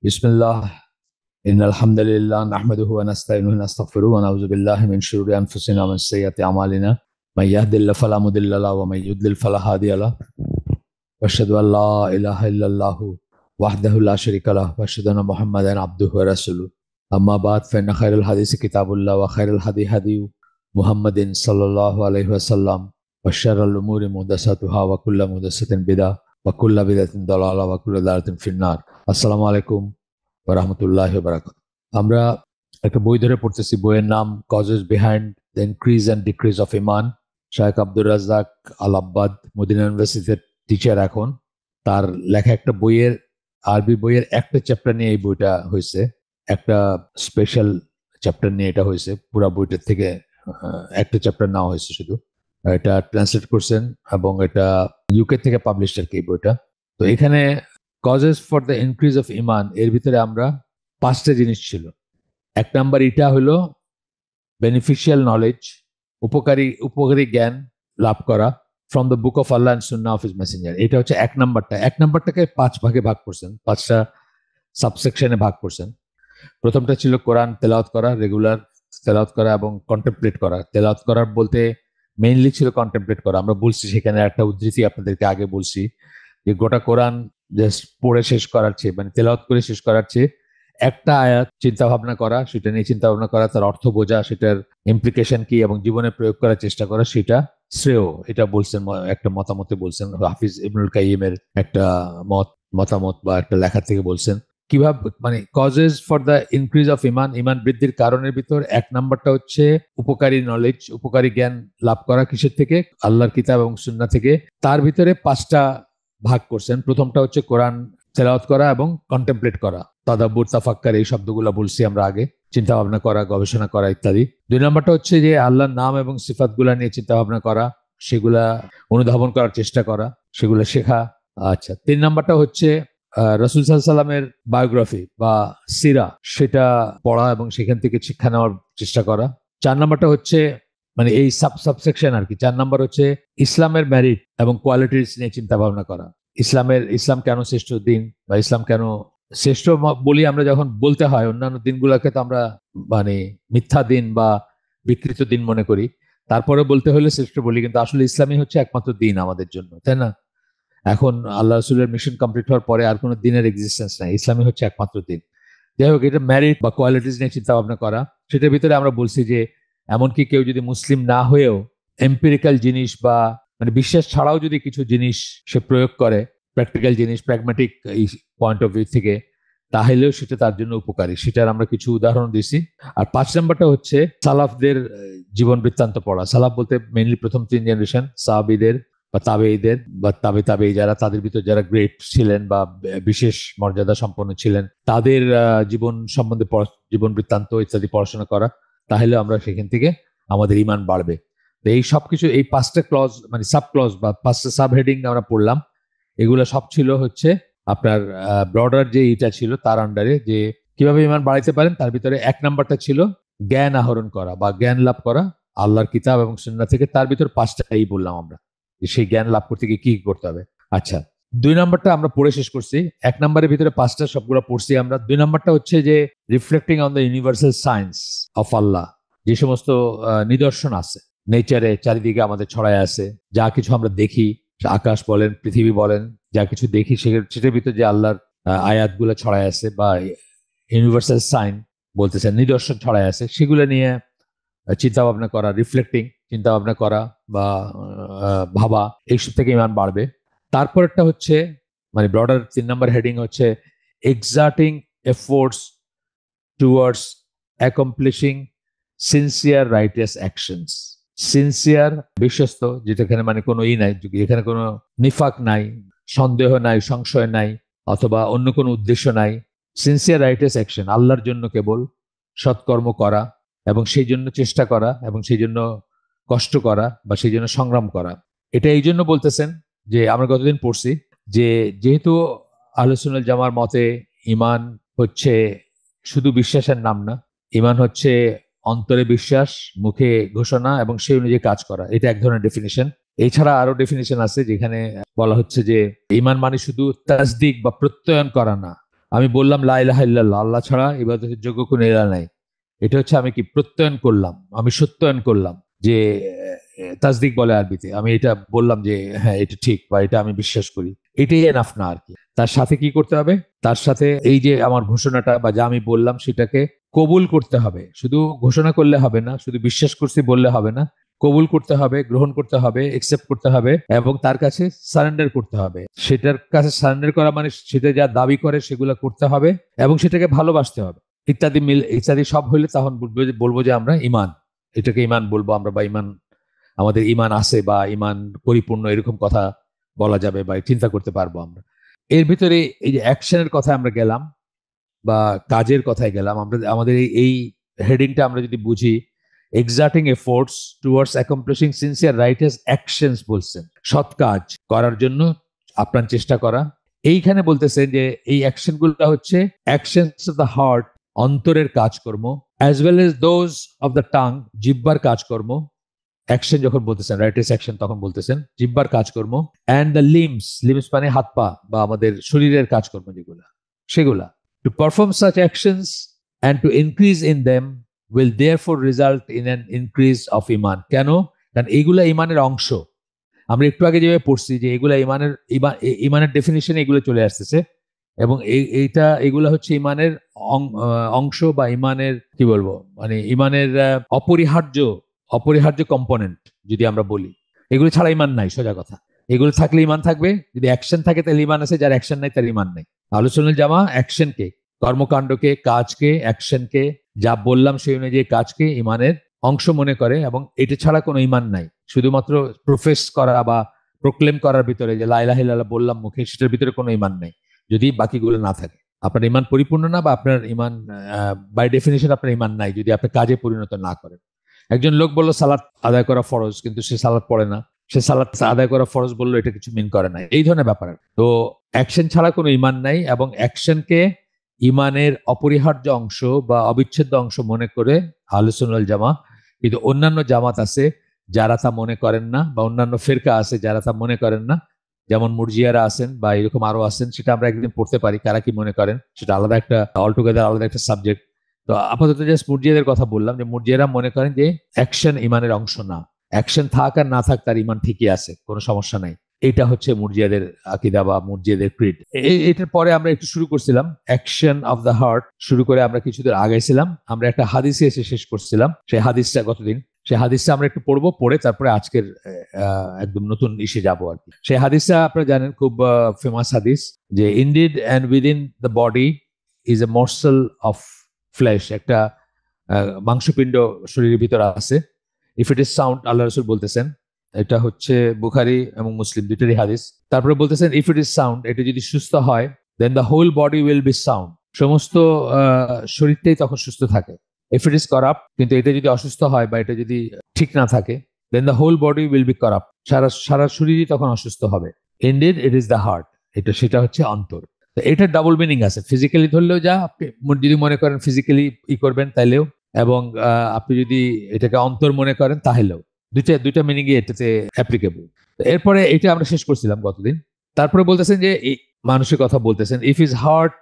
বিসমিল্লাহ ইন্নাল হামদুলিল্লাহ নাহমাদুহু ওয়া নাস্তাইনুহু ওয়া নাস্তাগফিরুহু ওয়া নাউযু বিল্লাহি মিন শুরুরি আনফুসিনা ওয়া মিন সাইয়্যাতি আমালিনা মান ইয়াহদিল্লাহু ফালা মুদিল্লা লাহু ওয়া মান ইউদ্লিল ফালা হাদিয়া লাহু ওয়া আশহাদু আল লা ইলাহা ইল্লাল্লাহু ওয়াহদাহু লা শারীকা লাহু ওয়া আশহাদু আন্না মুহাম্মাদান আবদুহু ওয়া রাসূলুহু আম্মা বা'দ ফাইন্না খায়রাল হাদিসি কিতাবুল্লাহ ওয়া খায়রাল হাদিয়ু মুহাম্মাদিন সাল্লাল্লাহু আলাইহি ওয়াসাল্লাম ওয়া শাররাল উমুরি মুহদাসাতুহা ওয়া কুল্লু মুহদাসাতিন বিদআহ ওয়া কুল্লু বিদআতিন দালালাহ ওয়া কুল্লু দালালাতিন ফিন্নার। আসসালামু আলাইকুম ওয়া রাহমাতুল্লাহি ওয়া বারাকাতুহু। আমরা একটা বই ধরে পড়তেছি, বইয়ের নাম causes behind the increase and decrease of ইমান। Sheikh Abdur Razzaq al Abbad Medina ইউনিভার্সিটির টিচার এখন। তার লেখা একটা বইয়ের, আরবি বইয়ের একটা চ্যাপ্টার নিয়ে এই বইটা হয়েছে, একটা স্পেশাল চ্যাপ্টার নিয়ে এটা হয়েছে। পুরো বইটার থেকে একটা চ্যাপ্টার নেওয়া হয়েছে শুধু। এটা ট্রান্সলেট করছেন এবং এটা ইউকে থেকে পাবলিশ আর কি এই বইটা। তো এখানে causes for the increase of ইমান এর ভিতরে আমরা 5টা জিনিস ছিল। এক নাম্বার এটা হলো বেনিফিশিয়াল নলেজ, উপকারী জ্ঞান লাভ করা from the book of Allah and Sunnah of his messenger. এটা হচ্ছে এক নাম্বারটাকে 5 ভাগে ভাগ করছেন, 5টা সাবসেকশনে ভাগ করছেন। প্রথমটা ছিল কোরআন তেলাওয়াত করা, রেগুলার তেলাওয়াত করা এবং কন্টেম্পলেট করা। তেলাওয়াত করার বলতে মেইনলি ছিল কন্টেম্পলেট করা। আমরা বলছি, সেখানে একটা উদ্ধৃতি আপনাদেরকে আগে বলছি যে গোটা কোরআন জাস্ট পড়ে শেষ করার চেয়ে, মানে তেলাওয়াত করে শেষ করার চেয়ে একটা আয়াত চিন্তা ভাবনা করা, সেটা নিয়ে চিন্তা ভাবনা করা, তার অর্থ বোঝা, সেটার ইমপ্লিকেশন কি এবং জীবনে প্রয়োগ করার চেষ্টা করা, সেটা শ্রেয়। এটা বলছেন, একটা মতামতে বলছেন, হাফিজ ইবনুল কাইয়িমের একটা মতামত বা একটা লেখা থেকে বলছেন। কিভাবে, মানে causes for the increase of ইমান, ইমান বৃদ্ধির কারণের ভিতর 1 নাম্বারটা হচ্ছে উপকারী নলেজ, উপকারী জ্ঞান লাভ করা। কিসের থেকে? আল্লাহর কিতাব এবং সুন্নাহ থেকে। তার ভিতরে 5টা ভাগ করছেন। প্রথমটা হচ্ছে কোরআন তেলাওয়াত করা এবং কন্টেম্পলেট করা, তাদাব্বুর, তাফাক্কুর, এই শব্দগুলো বলছি আমরা আগে, চিন্তা ভাবনা করা, গবেষণা করা ইত্যাদি। 2 নাম্বারটা হচ্ছে যে আল্লাহর নাম এবং সিফাতগুলা নিয়ে চিন্তা ভাবনা করা, সেগুলা অনুধাবন করার চেষ্টা করা, সেগুলো শেখা। আচ্ছা, 3 নাম্বারটা হচ্ছে রাসূল সাল্লাল্লাহু আলাইহি ওয়াসাল্লামের বায়োগ্রাফি বা সিরা, সেটা পড়া এবং সেখান থেকে শিক্ষা নেওয়ার চেষ্টা করা। 4 নাম্বারটা হচ্ছে, মানে এই সাবসেকশন আর কি। 4 নাম্বার হচ্ছে ইসলামের মেরিট এবং কোয়ালিটিস নিয়ে চিন্তা ভাবনা করা। ইসলাম কেন শ্রেষ্ঠ দিন, বা ইসলাম কেন শ্রেষ্ঠ বলি আমরা যখন বলতে হয়, অন্যান্য দিনগুলোকে তো আমরা মানে মিথ্যা দিন বা বিকৃত দিন মনে করি, তারপরে বলতে হলে শ্রেষ্ঠ বলি, কিন্তু আসলে ইসলামই হচ্ছে একমাত্র দিন আমাদের জন্য, তাই না? এখন আল্লাহ রাসূলের মিশন কমপ্লিট হওয়ার পরে আর কোনো দিনের এক্সিস্টেন্স নাই, ইসলামই হচ্ছে একমাত্র দিন। যাই হোক, এটা ম্যারিট বা কোয়ালিটিস নিয়ে চিন্তা ভাবনা করা। সেটার ভিতরে আমরা বলছি যে এমনকি কেউ যদি মুসলিম না হয়েও এম্পিরিক্যাল জিনিস বা মানে বিশ্বাস ছাড়াও যদি কিছু জিনিস সে প্রয়োগ করে, প্র্যাকটিক্যাল জিনিস, প্র্যাগম্যাটিক এই পয়েন্ট অফ ভিউ থেকে, তাহলেও সেটা তার জন্য উপকারী। সেটার আমরা কিছু উদাহরণ দিছি। আর 5 নাম্বারটা হচ্ছে সালাফদের জীবন বৃত্তান্ত পড়া। সালাফ বলতে মেইনলি প্রথম 3 জেনারেশন, সাহাবীদের বা তাবেঈদের বা তাবেই যারা, তাদের ভিতর যারা গ্রেট ছিলেন বা বিশেষ মর্যাদা সম্পন্ন ছিলেন, তাদের জীবন সম্বন্ধে জীবন বৃত্তান্ত ইত্যাদি পড়াশোনা করা, তাহলে আমরা সেখান থেকে আমাদের ইমান বাড়বে। তো এই সবকিছু, এই 5টা ক্লজ, মানে সাব ক্লজ বা 5টা সাব হেডিং আমরা পড়লাম। এগুলো সব ছিল হচ্ছে আপনার ব্রডার যে এটা ছিল তার আন্ডারে, যে কিভাবে ইমান বাড়াইতে পারেন। তার ভিতরে 1 নাম্বারটা ছিল জ্ঞান আহরণ করা বা জ্ঞান লাভ করা আল্লাহর কিতাব এবং সুন্নাহ থেকে। তার ভিতর 5টাই বললাম আমরা, যে সেই জ্ঞান লাভ করতে গিয়ে কি করতে হবে। আচ্ছা, 2 নাম্বারটা আমরা পড়ে শেষ করছি। 1 নাম্বারের ভিতরে 5টা সবগুলো পড়ছি আমরা। 2 নাম্বারটা হচ্ছে যে reflecting on the universal science of Allah, যে সমস্ত নিদর্শন আছে নেচারে, চারিদিকে আমাদের ছড়ায় আছে, যা কিছু আমরা দেখি, আকাশ বলেন, পৃথিবী বলেন, যা কিছু দেখি সেটার ভিতরে যে আল্লাহর আয়াতগুলো ছড়ায় আছে বা ইউনিভার্সাল সাইন বলতেছেন, নিদর্শন ছড়ায় আছে, সেগুলো নিয়ে চিন্তা ভাবনা করা, রিফ্লেক্টিং, চিন্তা ভাবনা করা বা ভাবা, এইসব থেকে ইমান বাড়বে। তারপরটা হচ্ছে, মানে ব্রডার 3 নাম্বার হেডিং হচ্ছে exerting efforts towards accomplishing sincere righteous actions. Sincere, বিশ্বস্ত, যেটাখানে মানে কোনো নাই, এখানে কোনো নিফাক নাই, সন্দেহ নাই, সংশয় নাই, অথবা অন্য কোনো উদ্দেশ্য নাই। সিনসিয়ার রাইটিয়াস অ্যাকশন, আল্লাহর জন্য কেবল সৎকর্ম করা এবং সেই জন্য চেষ্টা করা এবং সেই জন্য কষ্ট করা বা সেই জন্য সংগ্রাম করা। এটা এই জন্য বলতেছেন যে আমরা গতদিন পড়ছি যে যেহেতু আহলে সুন্নাত জামার মতে ইমান হচ্ছে শুধু বিশ্বাসের নাম না, ইমান হচ্ছে অন্তরে বিশ্বাস, মুখে ঘোষণা এবং সেই অনুযায়ী কাজ করা। এটা এক ধরনের ডেফিনিশন। এছাড়া আরো ডেফিনিশন আছে যেখানে বলা হচ্ছে যে ইমান মানে শুধু তাসদিক বা প্রত্যয়ন করা না, আমি বললাম লা ইলাহা ইল্লাল্লাহ, আল্লাহ ছাড়া ইবাদতের যোগ্য কোনো ইলাহ নাই। এটা হচ্ছে আমি কি প্রত্যয়ন করলাম, আমি সত্যায়ন করলাম যে তাসদিক বলে আরবিতে, আমি এটা বললাম যে হ্যাঁ এটা ঠিক বা এটা আমি বিশ্বাস করি। এটাই এনাফ না আর কি। তার সাথে কি করতে হবে? তার সাথে এই যে আমার ঘোষণাটা বা যা আমি বললাম সেটাকে কবুল করতে হবে। শুধু ঘোষণা করলে হবে না, শুধু বিশ্বাস করছি বললে হবে না, কবুল করতে হবে, গ্রহণ করতে হবে, একসেপ্ট করতে হবে এবং তার কাছে সারেন্ডার করতে হবে। সেটার কাছে সারেন্ডার করা মানে সেটা যা দাবি করে সেগুলো করতে হবে এবং সেটাকে ভালোবাসতে হবে, ইত্যাদি ইত্যাদি সব হইলে তখন বলবো যে আমরা ইমান, এটাকে ইমান বলবো আমরা, বা ইমান, আমাদের ইমান আছে বা ইমান পরিপূর্ণ, এরকম কথা বলা যাবে বা চিন্তা করতে পারবো আমরা। এর ভিতরে এই যে অ্যাকশনের কথা আমরা গেলাম বা কাজের কথায় গেলাম, আমরা আমাদের এই হেডিংটা আমরা যদি বুঝি, এক্সার্টিং efforts towards accomplishing sincere রাইটাস actions বলছেন, সৎ কাজ করার জন্য আপ্রাণ চেষ্টা করা। এইখানে বলতেছেন যে এই অ্যাকশনগুলো হচ্ছে অ্যাকশনস অফ দ্য হার্ট, অন্তরের কাজকর্ম, as well as those of the tongue, জিহ্বার কাজকর্ম। অ্যাকশন যখন বলতেছেন, রাইটাস অ্যাকশন, তখন বলতেছেন জিহ্বার কাজকর্ম। অ্যান্ড দ্য লিমস, লিমস মানে হাত পা বা আমাদের শরীরের কাজকর্ম যেগুলা, সেগুলা। To perform such actions and to increase in them will therefore result in an increase of iman. কেন? কারণ এইগুলা ইমানের অংশ। আমরা একটু আগে যেভাবে পড়ছি যে এগুলা ইমানের ডেফিনিশনে এগুলো চলে আসতেছে এবং এগুলা হচ্ছে ইমানের অংশ বা ইমানের কি বলবো, মানে ইমানের অপরিহার্য অপরিহার্য কম্পোনেন্ট যদি আমরা বলি। এগুলো ছাড়া ইমান নাই, সোজা কথা। এগুলো থাকলে ইমান থাকবে, যদি অ্যাকশন থাকে তাহলে ইমান আছে, যার অ্যাকশন নাই তার ইমান নেই। আলোচনার জামা অ্যাকশনকে, কর্মকাণ্ডকে, কাজকে, অ্যাকশনকে, যা বললাম সেই অনুযায়ী কাজকে ইমানের অংশ মনে করে এবং এটা ছাড়া কোনো ইমান নাই। শুধুমাত্র প্রফেস করা বা প্রোক্লেম করার ভিতরে যে লা ইলাহা ইল্লাল্লাহ বললাম মুখে, সেটার ভিতরে কোনো ইমান নেই যদি বাকিগুলো না থাকে। আপনার ইমান পরিপূর্ণ না, বা আপনার ইমান বাই ডেফিনেশন আপনার ইমান নাই যদি আপনি কাজে পরিণত না করেন। একজন লোক বললো সালাত আদায় করা ফরজ, কিন্তু সে সালাত পড়ে না। সে সালাত আদায় করা ফরজ বললো, এটা কিছু মিন করে না, এই ধরনের ব্যাপার। তো অ্যাকশন ছাড়া কোনো ইমান নাই এবং অ্যাকশনকে ইমানের অপরিহার্য অংশ বা অবিচ্ছেদ্য অংশ মনে করে আহলে সুন্নাহ ওয়াল জামা। কিন্তু অন্যান্য জামাত আছে যারা তা মনে করেন না, বা অন্যান্য ফিরকা আছে যারা তা মনে করেন না, যেমন মুরজিয়ারা আছেন বা এরকম আরো আছেন। সেটা আমরা একদিন পড়তে পারি কারা কি মনে করেন, সেটা আলাদা একটা অলটুগেদার আলাদা একটা সাবজেক্ট। তো আপাতত জাস্ট মুরজিয়াদের কথা বললাম যে মুরজিয়ারা মনে করেন যে অ্যাকশন ইমানের অংশ না, অ্যাকশন থাক আর না থাক তার ইমান ঠিকই আছে, কোনো সমস্যা নাই। এটা হচ্ছে মুরজিয়াদের আকীদা বা মুরজিয়াদের ক্রিড। এটার পরে আমরা একটু শুরু করছিলাম অ্যাকশন অফ দ্য হার্ট, শুরু করে আমরা কিছুদিন আগাইছিলাম। আমরা একটা হাদিসে এসে শেষ করছিলাম সেই হাদিসটা গতদিন। সেই হাদিসটা আমরা একটু পড়বো, পড়ে তারপরে আজকের একদম নতুন ইসে যাবো আর কি। সেই হাদিসটা আপনারা জানেন, খুব ফেমাস হাদিস, যে indeed and within the body is a morsel of flesh, একটা মাংসপিণ্ড শরীরের ভিতরে আছে। ইফ ইট ইজ সাউন্ড, আল্লাহ রসুল বলতেছেন, এটা হচ্ছে বুখারী এবং মুসলিম দুইটারই হাদিস। তারপরে বলতেছেন ইফ ইট ইজ সাউন্ড, এটা যদি সুস্থ হয়, then the whole body will be sound, সমস্ত শরীরটাই তখন সুস্থ থাকে। ইফ ইট ইজ করাপ্ট, কিন্তু এটা যদি অসুস্থ হয় বা এটা যদি ঠিক না থাকে, then the whole body will be corrupt, সারা সারা শরীরই তখন অসুস্থ হবে। Indeed it is the heart, সেটা হচ্ছে অন্তর। তো এটার ডাবল মিনিং আছে, ফিজিক্যালি ধরলেও যা, আপনি যদি মনে করেন ফিজিক্যালি করবেন তাইলেও, এবং আপনি যদি এটাকে অন্তর মনে করেন তাহলেও, দুইটা মিনিং এটাতে অ্যাপ্লিকেবল। এরপরে এটা আমরা শেষ করছিলাম গতদিন। তারপরে বলতেছেন যে মানুষের কথা বলতেছেন, ইফ ইজ হার্ট,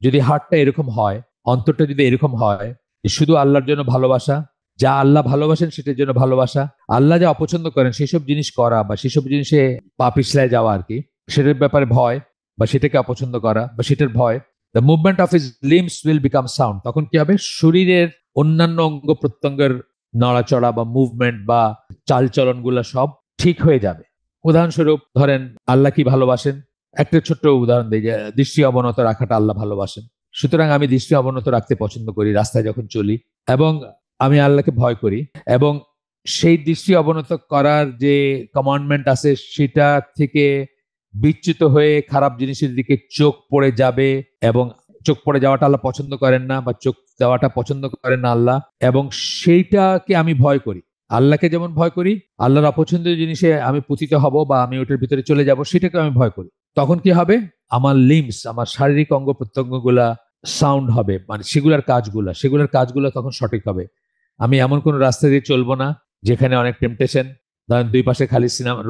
যদি হার্টটা এরকম হয়, অন্তরটা যদি এরকম হয়, শুধু আল্লাহর জন্য ভালোবাসা, যা আল্লাহ ভালোবাসেন সেটার জন্য ভালোবাসা, আল্লাহ যা অপছন্দ করেন সেসব জিনিস করা বা সেসব জিনিসে পা পিছলায় যাওয়া আর কি, সেটার ব্যাপারে ভয় বা সেটাকে অপছন্দ করা বা সেটার ভয়, the movement of his limbs will become sound, তখন কি হবে? শরীরের অন্যান্য অঙ্গ প্রত্যঙ্গের নড়াচড়া বা মুভমেন্ট বা চালচলন গুলা সব ঠিক হয়ে যাবে। উদাহরণস্বরূপ ধরেন, আল্লাহ কি ভালোবাসেন, একটা ছোট্ট উদাহরণ দিই, যে দৃষ্টি অবনত রাখাটা আল্লাহ ভালোবাসেন। সুতরাং আমি দৃষ্টি অবনত রাখতে পছন্দ করি রাস্তায় যখন চলি, এবং আমি আল্লাহকে ভয় করি, এবং সেই দৃষ্টি অবনত করার যে কমান্ডমেন্ট আছে সেটা থেকে বিচ্যুত হয়ে খারাপ জিনিসের দিকে চোখ পড়ে যাবে, এবং চোখ পড়ে যাওয়াটা আল্লাহ পছন্দ করেন না, বা চোখ যাওয়াটা পছন্দ করেন না আল্লাহ, এবং সেইটাকে আমি ভয় করি। আল্লাহকে যেমন ভয় করি, আল্লাহর অপছন্দের জিনিসে আমি পতিত হব বা আমি ওটার ভিতরে চলে যাব, সেটাকে আমি ভয় করি। তখন কি হবে? আমার লিমস, আমার শারীরিক অঙ্গ প্রত্যঙ্গ গুলা সাউন্ড হবে, মানে সেগুলার কাজগুলা তখন সঠিক হবে। আমি এমন কোন রাস্তা দিয়ে চলবো না যেখানে অনেক টেম্পটেশন, ধরেন দুই পাশে খালি সিনেমা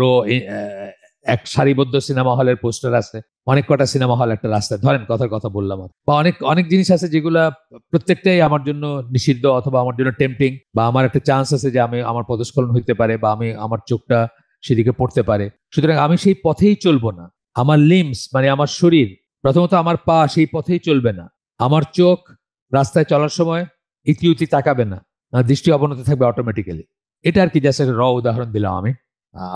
এক সারিবদ্ধ সিনেমা হলের পোস্টার আছে, অনেক কটা সিনেমা হল একটা রাস্তায়, ধরেন কথার কথা বললাম, বা অনেক অনেক জিনিস আছে যেগুলা প্রত্যেকটাই আমার জন্য নিষিদ্ধ অথবা আমার জন্য টেম্পটিং, বা আমার একটা চান্স আছে যে আমি আমার পদস্খলন হইতে পারে বা আমি আমার চোখটা সেদিকে পড়তে পারে। সুতরাং আমি সেই পথেই চলবো না। আমার লিমস মানে আমার শরীর, প্রথমত আমার পা সেই পথেই চলবে না। আমার চোখ রাস্তায় চলার সময় ইতি উতি তাকাবে না, দৃষ্টি অবনত থাকবে অটোমেটিক্যালি। এটা আর কি, জাস্ট একটা উদাহরণ দিলাম আমি।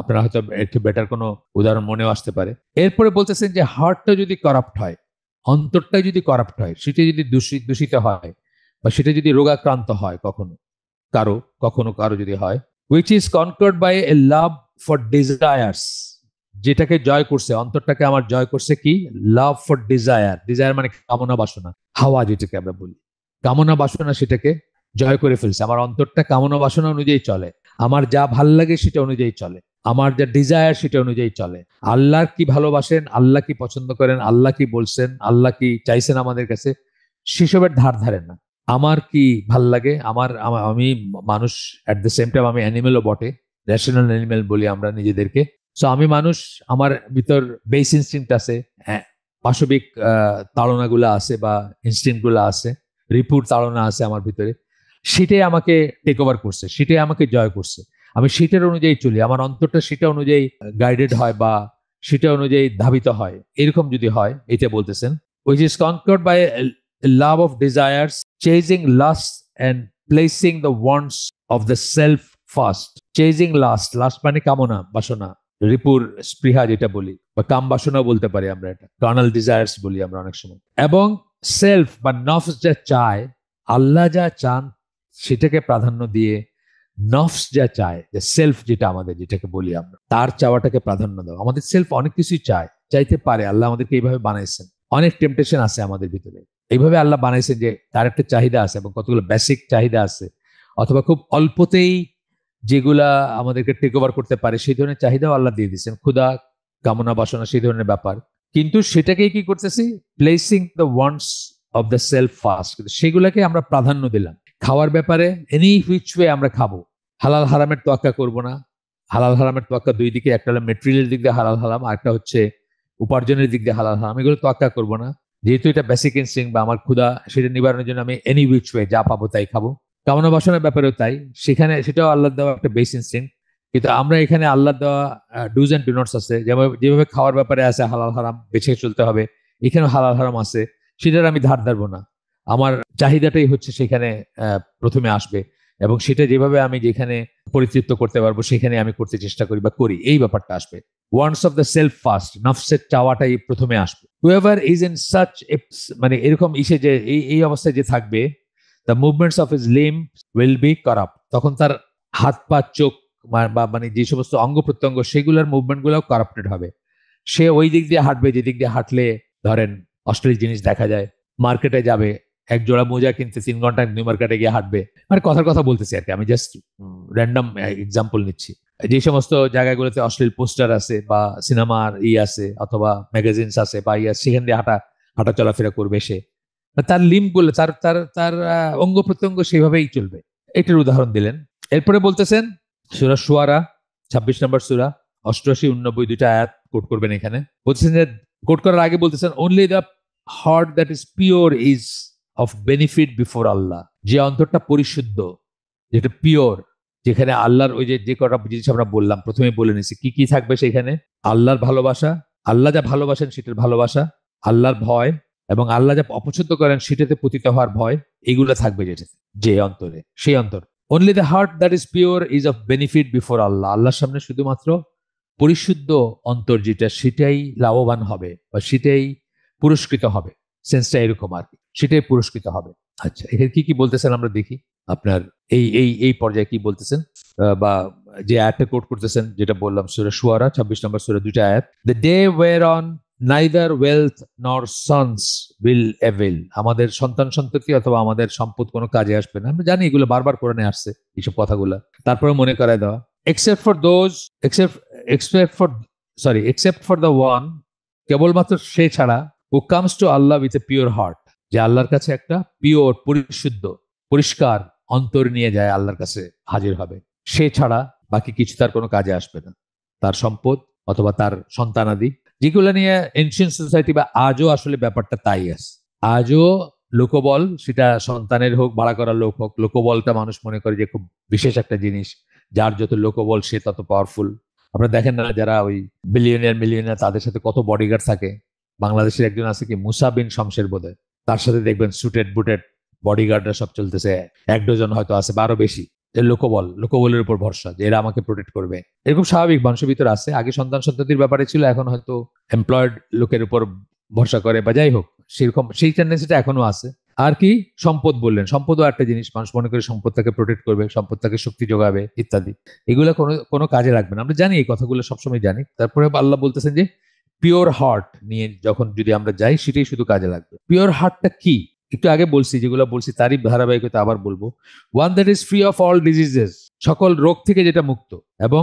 আপনারা হয়তো একটু বেটার কোনো উদাহরণ মনেও আসতে পারে। এরপরে বলতেছেন যে হার্টটা যদি করাপ্ট হয়, অন্তরটা যদি করাপ্ট হয়, সেটা যদি দূষিত হয় বা সেটা যদি রোগাক্রান্ত হয় কখনো কারো যদি হয়, which is conquered by a love for desires, যেটাকে জয় করছে, অন্তরটাকে আমার জয় করছে কি, লাভ ফর ডিজায়ার মানে কামনা বাসনা, হাওয়া যেটাকে আমরা বলি, কামনা বাসনা সেটাকে জয় করে ফেলছে। আমার অন্তরটা কামনা বাসনা অনুযায়ী চলে, আমার যা ভাল লাগে সেটা অনুযায়ী চলে, আমার যা ডিজায়ার সেটা অনুযায়ী চলে। আল্লাহর কি ভালোবাসেন, আল্লাহ কি পছন্দ করেন, আল্লাহ কি বলছেন, আল্লাহ কি চাইছেন আমাদের কাছে, সেসবের ধার ধারে না। আমার কি ভাল লাগে, আমি মানুষ, অ্যাট দ্য সেম টাইম আমি অ্যানিমেলও বটে, রেশনাল অ্যানিমেল বলি আমরা নিজেদেরকে। সো আমি মানুষ, আমার ভিতর বেস ইনস্টিংক্ট আছে, পাশবিক তাড়নাগুলো আছে বা ইনস্টিংক্ট গুলো আছে, রিপুর তাড়না আছে আমার ভিতরে, সেটাই আমাকে টেক ওভার করছে, সেটাই আমাকে জয় করছে। আমি সেটার অনুযায়ী চলি, আমার অন্তরটা সেটা অনুযায়ী গাইডেড হয় বা সেটা অনুযায়ী ধাবিত হয়। এরকম যদি হয়, এটা বলতেছেন, which is conquered by a love of desires, chasing lust and placing the wants of the self first. Chasing lust মানে কামনা বাসনা, রিপুর স্পৃহা যেটা বলি, বা কাম বাসনা বলতে পারি আমরা, এটা কার্নাল ডিজায়ার্স বলি আমরা অনেক সময়। এবং সেলফ বা নফস যা চায়, আল্লাহ যা চান সেটাকে প্রাধান্য দিয়ে নফস যা চায়, যে সেলফ যেটা আমাদের, যেটাকে বলি আমরা, তার চাওয়াটাকে প্রাধান্য দেওয়া। আমাদের সেলফ অনেক কিছুই চাইতে পারে, আল্লাহ আমাদেরকে এইভাবে বানাইছেন। অনেক টেম্পটেশন আছে আমাদের ভিতরে, এইভাবে আল্লাহ বানাইছেন যে তার একটা চাহিদা আছে এবং কতগুলো বেসিক চাহিদা আছে, অথবা খুব অল্পতেই যেগুলা আমাদেরকে টেক ওভার করতে পারে সেই ধরনের চাহিদাও আল্লাহ দিয়ে দিচ্ছেন, ক্ষুধা, কামনা বাসনা, সেই ধরনের ব্যাপার। কিন্তু সেটাকেই কি করতেছি, placing the wants of the self first, সেগুলাকে আমরা প্রাধান্য দিলাম। খাওয়ার ব্যাপারে এনি হুইচ ওয়ে আমরা খাবো, হালাল হারামের তোয়াক্কা করব না। হালাল হারামের তোয়াক্কা দুই দিকে, একটা হলো মেটেরিয়ালের দিক দিয়ে হালাল হারাম, আর একটা হচ্ছে উপার্জনের দিক দিয়ে হালাল হারাম, এগুলো তোয়াক্কা করব না। যেহেতু এটা বেসিক ইনস্টিংক্ট বা আমার ক্ষুধা, সেটা নিবারণের জন্য আমি এনি হুইচ ওয়ে যা পাবো তাই খাবো। কামনা বাসনার ব্যাপারেও তাই, সেখানে সেটাও আল্লাহ দেওয়া একটা বেস ইনস্টিংক্ট। কিন্তু আমরা এখানে আল্লাহ দেওয়া ডুজ অ্যান্ড ডু নটস আছে, যেভাবে খাওয়ার ব্যাপারে আছে হালাল হারাম বেছে চলতে হবে, এখানেও হালাল হারাম আছে, সেটার আমি ধার ধারবো না। আমার চাহিদাটাই হচ্ছে সেখানে প্রথমে আসবে, এবং সেটা যেভাবে আমি যেখানে পরিতৃপ্ত করতে পারবো সেখানে আমি করতে চেষ্টা করি বা করি, এই ব্যাপারটা আসবে। Wants of the self first, নফসের চাওয়াটাই প্রথমে আসবে। হুএভার ইজ ইন সাচ, মানে এরকম ইসে যে এই অবস্থায় যে থাকবে, the movements of his limb will be corrupt, তখন তার হাত পা চোখ বা মানে যে সমস্ত অঙ্গ প্রত্যঙ্গ সেগুলোর মুভমেন্ট গুলো কারাপ্টেড হবে। সে ওই দিক দিয়ে হাঁটবে যে দিক দিয়ে হাঁটলে ধরেন অশ্লীল জিনিস দেখা যায়, মার্কেটে যাবে, এক জোড়া মোজা কিনতে 3 ঘন্টা নিউ মার্কেটে গিয়ে হাঁটবে, মানে কথার কথা বলতেছি আর কি, আমি জাস্ট র্যান্ডম এক্সাম্পল নিচ্ছি। যে সমস্ত জায়গাগুলোতে অশ্লীল পোস্টার আছে বা সিনেমার আছে অথবা ম্যাগাজিনস আছে বা সেখান দিয়ে হাঁটা চলাফেরা করবে সে, তার লিম্ব গুলো, তার তার তার অঙ্গ প্রত্যঙ্গ সেভাবেই চলবে। এটার উদাহরণ দিলেন। এরপরে বলতেছেন সূরা শুআরা 26 নম্বর সূরা, 88-89 দুইটা আয়াত কোট করবেন এখানে। বলতেছেন যে, কোট করার আগে বলতেছেন, only the heart that is pure is of benefit before Allah, যে অন্তরটা পরিশুদ্ধ, যেটা পিওর, যেখানে আল্লাহর ওই যে কটা জিনিস আমরা বললাম, প্রথমে বলে নিছি কি কি থাকবে সেখানে, আল্লাহর ভালোবাসা, আল্লাহ যা ভালোবাসেন সেটার ভালোবাসা, আল্লাহর ভয়, এবং আল্লাহ যা অপছন্দ করেন সেটাতে পতিত হওয়ার ভয়, এগুলো থাকবে যেটাতে, যে অন্তরে, সেই অন্তর। Only the heart that is pure is of benefit before Allah, আল্লাহর সামনে শুধুমাত্র পরিশুদ্ধ অন্তর যেটা, সেটাই লাভবান হবে বা সেটাই পুরস্কৃত হবে। সেন্সটা এরকম আর কি, সেটাই পুরস্কৃত হবে। আচ্ছা, এখানে কি কি বলতেছেন আমরা দেখি, আপনার এই পর্যায়ে কি বলতেছেন, বা যে আয়াতটা কোট করতেছেন, যেটা বললাম সূরা শুআরা 26 নম্বর সূরা, দুইটা আয়াত। The day whereon neither wealth nor sons will avail, আমাদের সন্তান সন্ততি অথবা আমাদের সম্পদ কোনো কাজে আসবে না। আমরা জানি এগুলো বারবার কোরআনে আসছে এইসব কথাগুলো, তারপরে মনে করায় দেওয়া। Except for those, except for the one, কেবলমাত্র সে ছাড়া, who comes to Allah with a pure heart, যে আল্লাহর কাছে একটা পিওর, পরিশুদ্ধ, পরিষ্কার অন্তর নিয়ে যায়, আল্লাহর কাছে হাজির হবে। সে ছাড়া বাকি কিছু তার কোনো কাজে আসবে না, তার সম্পদ অথবা তার সন্তানাদি, যেগুলো নিয়ে এনশিয়েন্ট সোসাইটি বা আজও আসলে ব্যাপারটা তাই আছে। আজও লোকবল, সেটা সন্তানের হোক, ভাড়া করা লোক হোক, লোকবলটা মানুষ মনে করে যে খুব বিশেষ একটা জিনিস, যার যত লোকবল সে তত পাওয়ারফুল। আপনারা দেখেন না যারা ওই বিলিয়নিয়ার মিলিয়নিয়ার, তাদের সাথে কত বডিগার্ড থাকে। বাংলাদেশের একজন আছে কি, মুসা বিন শমশের বোধহয়, তার সাথে দেখবেন সুটেড বুটেড বডিগার্ডরা সব চলতেছে, 1 ডজন হয়তো আছে বা আরো বেশি। লোকবলের উপর ভরসা যে এরা আমাকে প্রোটেক্ট করবে, এরকম স্বাভাবিক মানুষের ভিতরে আছে। আগে সন্তান সন্ততির ব্যাপারে ছিল, এখন হয়তো এমপ্লয়েড লোকের উপর ভরসা করে বা যাই হোক, সেরকম সেই টেন্ডেন্সিটা এখনো আছে। আর কি, সম্পদ বললেন, সম্পদও একটা জিনিস, মানুষ মনে করে সম্পদ তাকে প্রোটেক্ট করবে, সম্পদ তাকে শক্তি যোগাবে ইত্যাদি। এগুলো কোনো কোনো কাজে লাগবে না, আমরা জানি এই কথাগুলো সবসময় জানি। তারপরে আল্লাহ বলতেছেন যে পিওর হার্ট নিয়ে যখন যদি আমরা যাই, সেটাই শুধু কাজে লাগবে। পিওর হার্টটা কি, একটু আগে বলছি, যেগুলো বলছি তারই ধারাবাহিকতা আবার বলবো। One that is free of all diseases, সকল রোগ থেকে যেটা মুক্ত, এবং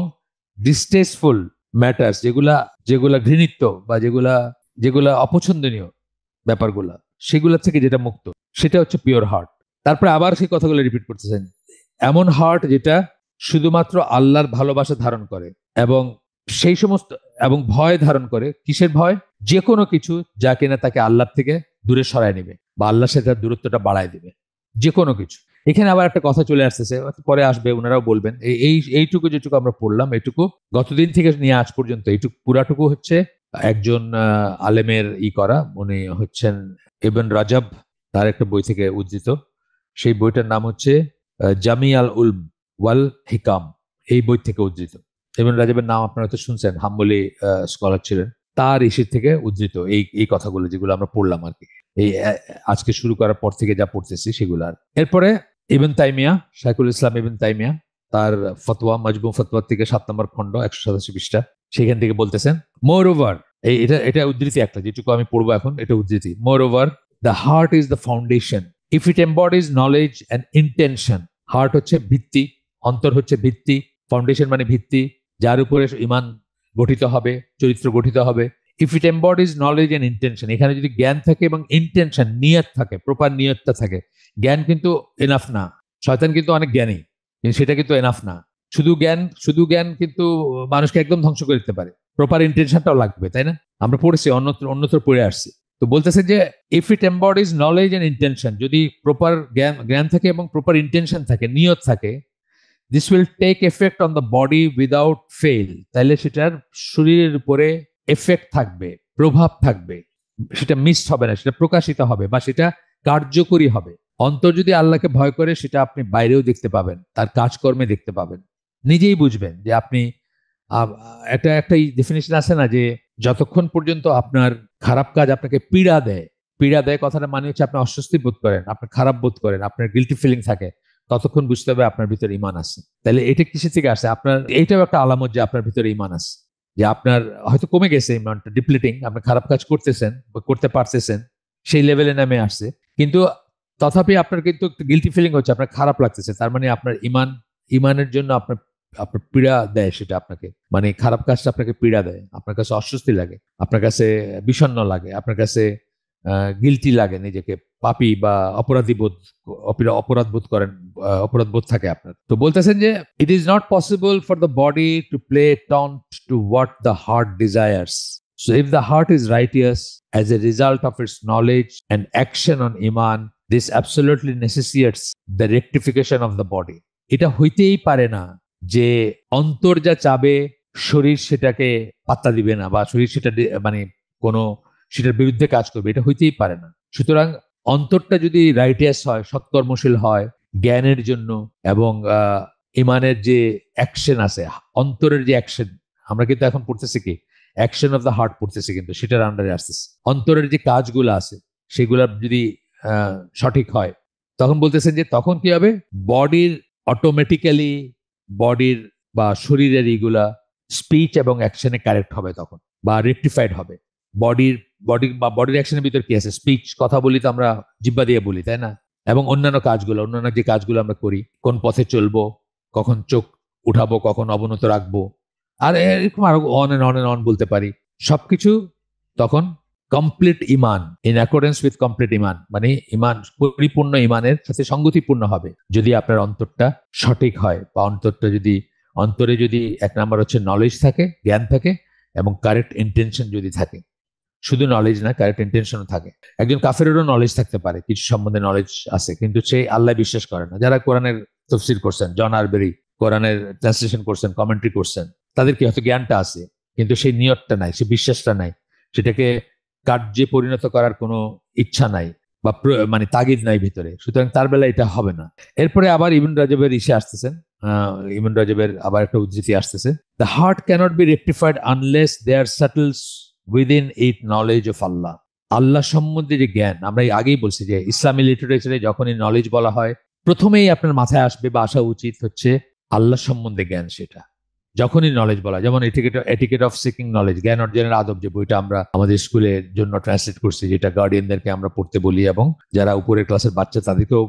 ডিস্টেসফুল ম্যাটার্স, যেগুলা যেগুলা ঘৃণিত বা যেগুলা যেগুলা অপছন্দনীয় ব্যাপারগুলা, সেগুলা থেকে যেটা মুক্ত, সেটা হচ্ছে পিওর হার্ট। তারপরে আবার সেই কথাগুলো রিপিট করতেছেন, এমন হার্ট যেটা শুধুমাত্র আল্লাহর ভালোবাসা ধারণ করে, এবং সেই সমস্ত, এবং ভয় ধারণ করে। কিসের ভয়? যে কোনো কিছু যা কিনা তাকে আল্লাহ থেকে দূরে সরায় নেবে বা আল্লাহর সাথে তার দূরত্বটা বাড়ায় দিবে, যে কোনো কিছু। এখানে আবার একটা কথা চলে আসতেছে, পরে আসবে, ওনারাও বলবেন। এইটুকু যেটুকু আমরা পড়লাম, এইটুকু গতদিন থেকে নিয়ে আজ পর্যন্ত, এইটুকু পুরাটুকু হচ্ছে একজন আলেমের করা, উনি হচ্ছেন ইবন রাজব, তার একটা বই থেকে উদ্ধৃত। সেই বইটার নাম হচ্ছে জামি আল উলম ওয়াল হিকাম, এই বই থেকে উদ্ধৃত। ইবন রাজবের নাম আপনারা তো শুনছেন, হাম্বলি স্কলার ছিলেন। তার ইসির থেকে উদ্ধৃত এই এই কথাগুলো, যেগুলো আমরা পড়লাম আর কি, এই আজকে শুরু করার পর থেকে যা পড়তেছি সেগুলো। আর এরপরে ইবন তাইমিয়া, শাইখুল ইসলাম ইবন তাইমিয়া, তার ফতোয়া, মজমু ফতোয়া থেকে 7 নম্বর খণ্ড, 187 পৃষ্ঠা, সেখান থেকে বলতেছেন, মোর ওভার, এটা এটা উদ্ধৃতি একটা, যেটুকু আমি পড়বো এখন, এটা উদ্ধৃতি। Moreover, the heart is the foundation if it embodies knowledge and intention. Heart হচ্ছে ভিত্তি, অন্তর হচ্ছে ভিত্তি, ফাউন্ডেশন মানে ভিত্তি, যার উপরে ইমান গঠিত হবে, চরিত্র গঠিত হবে। If it embodies knowledge and intention, এখানে যদি জ্ঞান থাকে এবং ইন্টেনশন, নিয়ত থাকে, প্রপার নিয়তটা থাকে। জ্ঞান কিন্তু এনাফ না, শয়তান কিন্তু অনেক জ্ঞানী, কিন্তু সেটা কিন্তু এনাফ না। শুধু জ্ঞান কিন্তু মানুষকে একদম ধ্বংস করে দিতে পারে, প্রপার ইন্টেনশনটাও লাগবে, তাই না? আমরা পড়েছি, অন্যত্র অন্যত্র পড়ে আসছি। তো বলতেছে যে if it embodies knowledge and intention, যদি প্রপার জ্ঞান থাকে এবং প্রপার ইন্টেনশন থাকে, নিয়ত থাকে, this will take effect on the body without fail, তাহলে সেটার শরীরের উপরে এফেক্ট থাকবে, প্রভাব থাকবে, সেটা মিসড হবে না, সেটা প্রকাশিত হবে বা সেটা কার্যকরী হবে। অন্তর যদি আল্লাহকে ভয় করে, সেটা আপনি বাইরেও দেখতে পাবেন, তার কাজকর্মে দেখতে পাবেন, নিজেই বুঝবেন যে আপনি একটা একটা ডেফিনেশন আছে না, যে যতক্ষণ পর্যন্ত আপনার খারাপ কাজ আপনাকে পীড়া দেয়, পীড়া দেয় কথাটা মানে হচ্ছে আপনি অস্বস্তি বোধ করেন, আপনি খারাপ বোধ করেন, আপনার গিল্টি ফিলিং থাকে, ততক্ষণ বুঝতে হবে আপনার ভিতরে ইমান আছে। তাহলে এটা কিসের থেকে আসে? আপনার এইটাও একটা আলামত যে আপনার ভিতরে ইমান আছে, যে আপনার হয়তো কমে গেছে ইমানটা, ডিপ্লিটিং, আপনি খারাপ কাজ করতেছেন বা করতে পারতেছেন, সেই লেভেলে নামে আসছে, কিন্তু তথাপি আপনার কিন্তু গিল্টি ফিলিং হচ্ছে, আপনার খারাপ লাগতেছে, তার মানে আপনার ইমানের জন্য আপনার আপনার পীড়া দেয়, সেটা আপনাকে, মানে খারাপ কাজটা আপনাকে পীড়া দেয়, আপনার কাছে অস্বস্তি লাগে, আপনার কাছে বিষণ্ণ লাগে, আপনার কাছে গিলটি লাগে, নিজেকে পাপী বা অপরাধী বোধ, অপরাধ বোধ করেন, অপরাধ বোধ থাকে আপনার। তো বলতেছেন যে it is not possible for the body to play taunt to what the heart desires. So if the heart is righteous as a result of its knowledge and action on iman, this absolutely necessitates the rectification of the body. এটা হইতেই পারে না যে অন্তর যা চাবে শরীর সেটাকে পাত্তা দিবে না, বা শরীর সেটা মানে কোনো সেটার বিরুদ্ধে কাজ করবে, এটা হইতেই পারে না। সুতরাং অন্তরটা যদি রাইটিয়াস হয়, সৎকর্মশীল হয় জ্ঞানের জন্য, এবং ইমানের যে অ্যাকশন আছে, অন্তরের যে অ্যাকশন, আমরা কিন্তু এখন পড়তেছি কি, অ্যাকশন অফ দ্য হার্ট পড়তেছি, কিন্তু সেটার আন্ডারে আসতেছে অন্তরের যে কাজগুলো আছে, সেগুলা যদি সঠিক হয়, তখন বলতেছেন যে তখন কি হবে, বডির অটোমেটিক্যালি, বডির বা শরীরের এইগুলা স্পিচ এবং অ্যাকশনে কারেক্ট হবে তখন, বা রেকটিফাইড হবে। বডির অ্যাকশনের ভিতর কি আছে? স্পিচ, কথা বলি তো আমরা জিহ্বা দিয়ে বলি, তাই না? এবং অন্যান্য যে কাজগুলো আমরা করি, কোন পথে চলবো, কখন চোখ উঠাবো, কখন অবনত রাখবো, আর এরকম আরো on and on and on বলতে পারি, সবকিছু তখন কমপ্লিট ইমান, ইন অ্যাকর্ডেন্স উইথ কমপ্লিট ইমান, মানে ইমান, পরিপূর্ণ ইমানের সাথে সঙ্গতিপূর্ণ হবে যদি আপনার অন্তরটা সঠিক হয়, বা অন্তরে যদি 1 নাম্বার হচ্ছে নলেজ থাকে, জ্ঞান থাকে, এবং কারেক্ট ইন্টেনশন যদি থাকে, শুধু নলেজ না, কারেক্ট ইন্টেনশনও থাকে। একজন কাফেরেরও নলেজ থাকতে পারে, কিছু সম্বন্ধে নলেজ আছে, কিন্তু সে আল্লাহ বিশ্বাস করে না। যারা কোরআনের তফসির করছেন, জন আরবেরি কোরআনের ট্রান্সলেশন করছেন, কমেন্ট্রি করছেন, তাদের কি হয়তো জ্ঞানটা আছে, কিন্তু সেই নিয়তটা নাই, সে বিশ্বাসটা নাই, সেটাকে কার্যে পরিণত করার কোনো ইচ্ছা নাই বা মানে তাগিদ নাই ভিতরে, সুতরাং তার বেলা এটা হবে না। এরপরে আবার ইবন রাজবের ইসে আসতেছেন, ইবন রাজবের আবার একটা উদ্ধৃতি আসতেছে, the heart cannot be rectified unless there settles within it knowledge of Allah. আল্লাহ সম্বন্ধে যে জ্ঞান, আমরা আগেই বলছি যে ইসলামী লিটারেচারে যখনই নলেজ বলা হয়, প্রথমেই আপনার মাথায় আসবে বা আসা উচিত হচ্ছে আল্লাহ সম্বন্ধে জ্ঞান। সেটা যখনই নলেজ বলা, যেমন এটিকেট অফ সিকিং নলেজ, জ্ঞান অর্জনের আদব, যে বইটা আমরা আমাদের স্কুলের জন্য ট্রান্সলেট করছি, যেটা গার্ডিয়ানদেরকে আমরা পড়তে বলি এবং যারা উপরের ক্লাসের বাচ্চা তাদেরকেও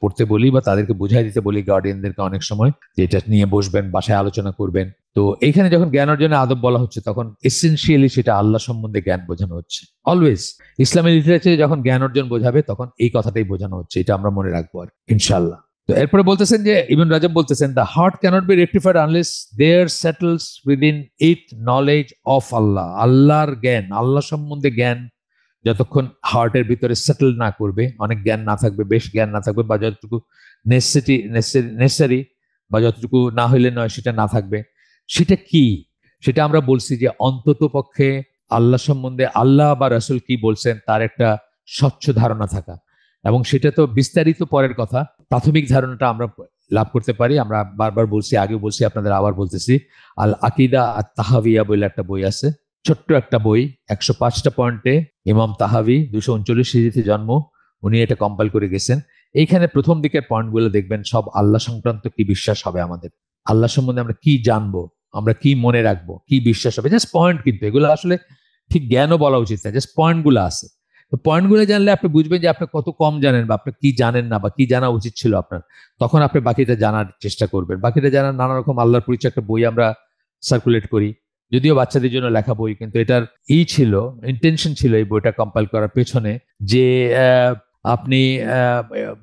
পড়তে বলি বা তাদেরকে বুঝাই দিতে বলি গার্ডিয়ানদেরকে অনেক সময়, যে এটা নিয়ে বসবেন, বাসায় আলোচনা করবেন। তো এইখানে যখন জ্ঞান অর্জনের আদব বলা হচ্ছে, তখন এসেনশিয়ালি সেটা আল্লাহ সম্বন্ধে জ্ঞান বোঝানো হচ্ছে। অলওয়েজ ইসলামী লিটারেচারে যখন জ্ঞান অর্জন বোঝাবে, তখন এই কথাটাই বোঝানো হচ্ছে, এটা আমরা মনে রাখবো আর ইনশাল্লাহ। তো এরপরে বলতেছেন যে ইবন রাজব বলতেছেন, the heart cannot be rectified unless there settles within it knowledge of Allah. আল্লাহর জ্ঞান, আল্লাহ সম্বন্ধে জ্ঞান যতক্ষণ হার্টের ভিতরে সেটেল না করবে, অনেক জ্ঞান না থাকবে, বেশ জ্ঞান না থাকবে, বা যতটুকু নেসেসারি বা যতটুকু না হইলে নয় সেটা না থাকবে, সেটা কি? সেটা আমরা বলছি যে অন্তত পক্ষে আল্লাহ সম্বন্ধে, আল্লাহ বা রাসূল কি বলছেন তার একটা স্বচ্ছ ধারণা থাকা। এবং সেটা তো বিস্তারিত পরের কথা, প্রাথমিক ধারণাটা আমরা লাভ করতে পারি। আমরা বারবার বলছি, আগেও বলছি, আপনাদের আবার বলতেছি, আল আকিদা আত তাহাবিয়া বলে একটা বই আছে, ছোট্ট একটা বই, 105টা পয়েন্টে। ইমাম তাহাবি 239 হিজরিতে জন্ম, উনি এটা কম্পাইল করে গেছেন। এইখানে প্রথম দিকের পয়েন্টগুলো দেখবেন সব আল্লাহ সংক্রান্ত কি বিশ্বাস হবে আমাদের, আল্লাহ সম্বন্ধে আমরা কি জানবো, আমরা কি মনে রাখবো, কি বিশ্বাস হবে, জাস্ট পয়েন্ট। কিন্তু এগুলো আসলে ঠিক জ্ঞানও বলা উচিত না, জাস্ট পয়েন্টগুলো আছে। তো পয়েন্টগুলো জানলে আপনি বুঝবেন যে আপনি কত কম জানেন, বা আপনি কি জানেন না, বা কি জানা উচিত ছিল আপনার। তখন আপনি বাকিটা জানার চেষ্টা করবেন। বাকিটা জানার নানা রকম আল্লাহর পরিচয় একটা বই আমরা সার্কুলেট করি, যদিও বাচ্চাদের জন্য লেখা বই, কিন্তু এটার ছিল, ইন্টেনশন ছিল এই বইটা কম্পাইল করার পেছনে, যে আপনি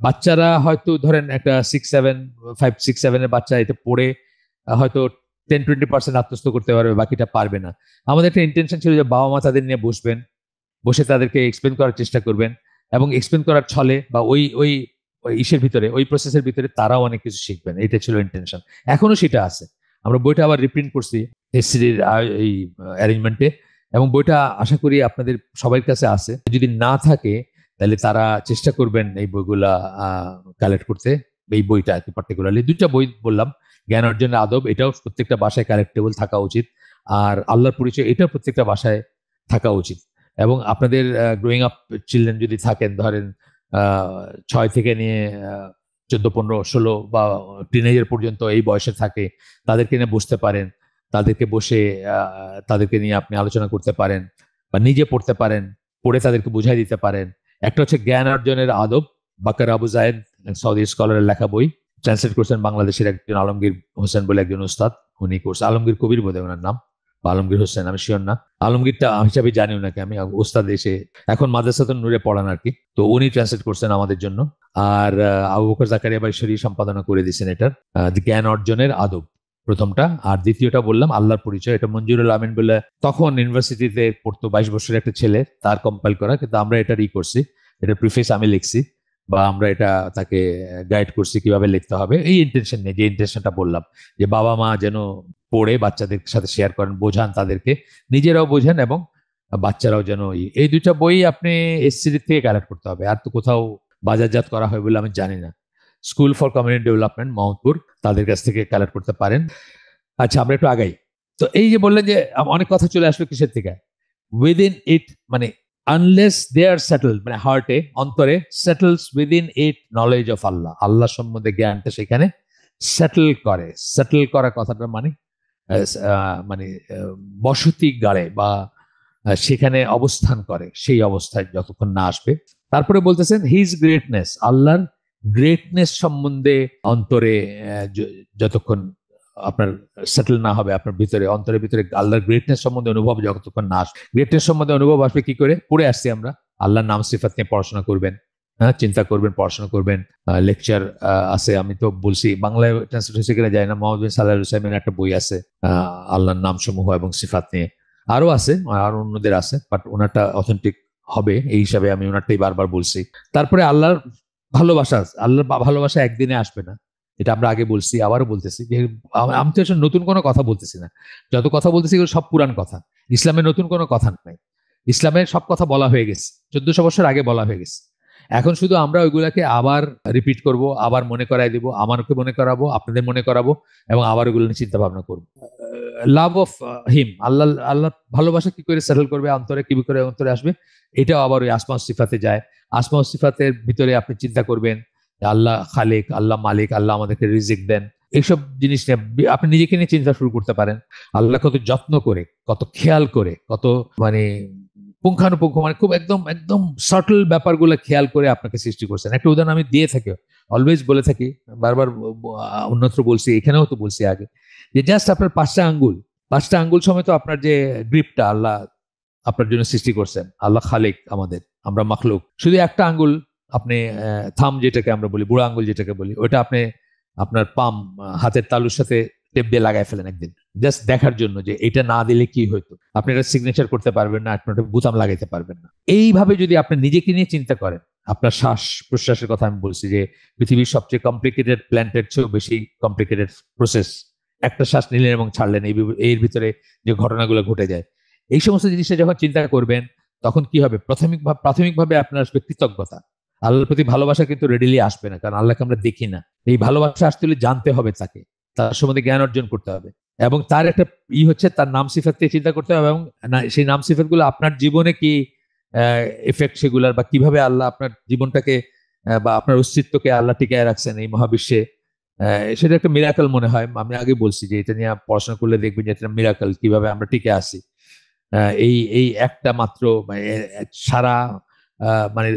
বাচ্চারা হয়তো ধরেন একটা 5, 6, 7 এর বাচ্চা এটা পড়ে হয়তো 10-20% আত্মস্থ করতে পারবে, বাকিটা পারবে না। আমাদের একটা ইন্টেনশন ছিল যে বাবা মা তাদের নিয়ে বসবেন, বসে তাদেরকে এক্সপ্লেন করার চেষ্টা করবেন, এবং এক্সপ্লেন করার ছলে বা ওই ওই ইসের ভিতরে, ওই প্রসেসের ভিতরে তারাও অনেক কিছু শিখবেন। এটা ছিল ইন্টেনশন, এখনো সেটা আছে। আমরা বইটা আবার রিপ্রিন্ট করছি এসসিডির এই অ্যারেঞ্জমেন্টে, এবং বইটা আশা করি আপনাদের সবার কাছে আছে। যদি না থাকে তাহলে তারা চেষ্টা করবেন এই বইগুলা কালেক্ট করতে। এই বইটা আর কি পার্টিকুলারলি, দুইটা বই বললাম, জ্ঞান অর্জনের আদব, এটাও প্রত্যেকটা বাসায় কালেক্টেবল থাকা উচিত, আর আল্লাহর পরিচয়, এটাও প্রত্যেকটা বাসায় থাকা উচিত। এবং আপনাদের গ্রোয়িং আপ চিলড্রেন যদি থাকেন, ধরেন 6 থেকে নিয়ে 14, 15, 16 বা টিনেজার পর্যন্ত এই বয়সে থাকে, তাদেরকে নিয়ে বসতে পারেন, তাদেরকে বসে তাদেরকে নিয়ে আপনি আলোচনা করতে পারেন, বা নিজে পড়তে পারেন, পড়ে তাদেরকে বুঝাই দিতে পারেন। একটা হচ্ছে জ্ঞান অর্জনের আদব, বাকার আবু জায়েদ, সৌদি স্কলারের লেখা বই, ট্রান্সলেট করছেন বাংলাদেশের একজন আলমগীর হোসেন বলে একজন উস্তাদ, উনি করছে, আলমগীর কবির বোধহয় ওনার নাম, বা আলমগীর হোসেন, আমি শিওর না। আলমগীরটা হিসাবে জানি ওনাকে আমি, উস্তাদ এসে এখন মাদ্রাসাতুন নূরে পড়ান আর কি। তো উনি ট্রান্সলেট করছেন আমাদের জন্য। আর আবু বকর জাকারিয়া বাইশরী সম্পাদনা করে দিয়েছেন এটার, জ্ঞান অর্জনের আদব প্রথমটা। আর দ্বিতীয়টা বললাম আল্লাহর পরিচয়, এটা মঞ্জুরুল আমিন বলে তখন ইউনিভার্সিটিতে পড়তো, 22 বছরের একটা ছেলে, তার কম্পাইল করা, কিন্তু আমরা এটা করছি, এটা প্রিফেস আমি লিখছি, বা আমরা এটা তাকে গাইড করছি কিভাবে লিখতে হবে, এই ইন্টেনশন নিয়ে, যে ইন্টেনশনটা বললাম, যে বাবা মা যেন পড়ে বাচ্চাদের সাথে শেয়ার করেন, বোঝান তাদেরকে, নিজেরাও বোঝেন এবং বাচ্চারাও যেন। এই দুইটা বই আপনি এসসিডি থেকে কালেক্ট করতে হবে, আর তো কোথাও বাজারজাত করা হয় বলে আমি জানি না। School for community development, Mohammadpur, তাদের কাছ থেকে কালেক্ট করতে পারেন। আচ্ছা, আমরা একটু আগাই। তো এই যে বললেন যে অনেক কথা চলে আসলো কিসের থেকে, উইদিন ইট, মানে আনলেস দে আর সেটেল, মানে হার্টে, অন্তরে, settles within it knowledge of Allah. আল্লাহ সম্বন্ধে জ্ঞানটা সেখানে সেটেল করে। সেটেল করা কথাটা মানে মানে বসতি গাড়ে, বা সেখানে অবস্থান করে, সেই অবস্থায় যতক্ষণ না আসবে। তারপরে বলতেছেন হিজ গ্রেটনেস, আল্লাহর গ্রেটনেস সম্বন্ধে অন্তরে যতক্ষণ আপনার সেটেল না হবে, আপনার ভিতরে, অন্তরের ভিতরে আল্লাহর গ্রেটনেস সম্বন্ধে অনুভব যতক্ষণ না আসবে। গ্রেটনেস সম্বন্ধে অনুভব আসবে কি করে? পড়ে আসছি আমরা, আল্লাহর নাম সিফাত নিয়ে পড়াশোনা করবেন, হ্যাঁ, চিন্তা করবেন, পড়াশোনা করবেন, লেকচার আছে, আমি তো বলছি বাংলায় ট্রান্সলেট হয়েছে কিনা যায় না, মোহাম্মদ বিন সাল্লাহ সাল্লামের একটা বই আছে আল্লাহর নাম সমূহ এবং সিফাত নিয়ে, আরো আছে, আরো অন্যদের আছে, বাট ওনারটা অথেন্টিক হবে এই হিসাবে আমি ওনারটাই বারবার বলছি। তারপরে আল্লাহর ভালোবাসা আছে। আল্লাহর ভালোবাসা একদিনে আসবে না, এটা আমরা আগে বলছি, আবারও বলতেছি যে আমি তো আসলে নতুন কোনো কথা বলতেছি না, যত কথা বলতেছি এগুলো সব পুরান কথা, ইসলামের নতুন কোনো কথা নাই। ইসলামের সব কথা বলা হয়ে গেছে, 1400 বছর আগে বলা হয়ে গেছে। এখন শুধু আমরা ওইগুলাকে আবার রিপিট করব, আবার মনে করাই দিব, আমাকে মনে করাবো, আপনাদের মনে করাবো, এবং আবার ওগুলো নিয়ে চিন্তা ভাবনা করবো। লাভ অফ হিম, আল্লাহ, আল্লাহ ভালোবাসা কি করে সেটেল করবে অন্তরে, কি করে অন্তরে আসবে, এটাও আবার ওই আসমা সিফাতে যায়। আসমা সিফাতের ভিতরে আপনি চিন্তা করবেন আল্লাহ খালিক, আল্লাহ মালিক, আল্লাহ আমাদেরকে রিজিক দেন, এইসব জিনিস নিয়ে আপনি নিজেকে নিয়ে চিন্তা শুরু করতে পারেন। আল্লাহ কত যত্ন করে, কত খেয়াল করে, কত মানে পুঙ্খানুপুঙ্খ, মানে খুব একদম একদম সটল ব্যাপারগুলো খেয়াল করে আপনাকে সৃষ্টি করছেন। একটা উদাহরণ আমি দিয়ে থাকি, অলওয়েজ বলে থাকি, বারবার অন্যত্র বলছি, এখানেও তো বলছি আগে, যে জাস্ট আপনার 5টা আঙ্গুল, 5টা আঙ্গুল সমেত আপনার যে গ্রিপটা আল্লাহ আপনার জন্য সৃষ্টি করছেন, আল্লাহ খালিক, আমাদের, আমরা মাখলুক, শুধু একটা আঙ্গুল আপনি, থাম যেটাকে আমরা বলি, বুড়া আঙ্গুল যেটাকে বলি, ওইটা আপনি আপনার পাম, হাতের তালুর সাথে টেপ দিয়ে লাগাই ফেলেন একদিন, জাস্ট দেখার জন্য যে এটা না দিলে কি হতো। আপনি এটা সিগনেচার করতে পারবেন না, আপনি একটা বোতাম লাগাইতে পারবেন না। এইভাবে যদি আপনি নিজেকে নিয়ে চিন্তা করেন, আপনার শ্বাস প্রশ্বাসের কথা আমি বলছি, যে পৃথিবীর সবচেয়ে কমপ্লিকেটেড প্ল্যান্টের চেয়েও বেশি কমপ্লিকেটেড প্রসেস, একটা শ্বাস নিলেন এবং ছাড়লেন, এর ভিতরে যে ঘটনাগুলো ঘটে যায়, এই সমস্ত জিনিসটা যখন চিন্তা করবেন, তখন কি হবে, প্রাথমিকভাবে আপনার আসবে কৃতজ্ঞতা। আল্লাহর প্রতি ভালোবাসা কিন্তু রেডিলি আসবে না, কারণ আল্লাহকে আমরা দেখি না। এই ভালোবাসা আসতে হলে জানতে হবে তাকে, তার সম্বন্ধে জ্ঞান অর্জন করতে হবে, এবং তার একটা হচ্ছে তার নাম সিফাত থেকে চিন্তা করতে হবে, এবং সেই নাম সিফাত গুলো আপনার জীবনে কি এফেক্ট সেগুলার, বা কিভাবে আল্লাহ আপনার জীবনটাকে বা আপনার অস্তিত্বকে আল্লাহ টিকায় রাখছেন এই মহাবিশ্বে, সেটা একটা মিরাকল মনে হয়। আমি আগে বলছি যে এটা নিয়ে পড়াশোনা করলে দেখবেন যে এটা মিরাকল, কিভাবে আমরা টিকে আছি। এই এই একটা মাত্র মানে, সারা মানে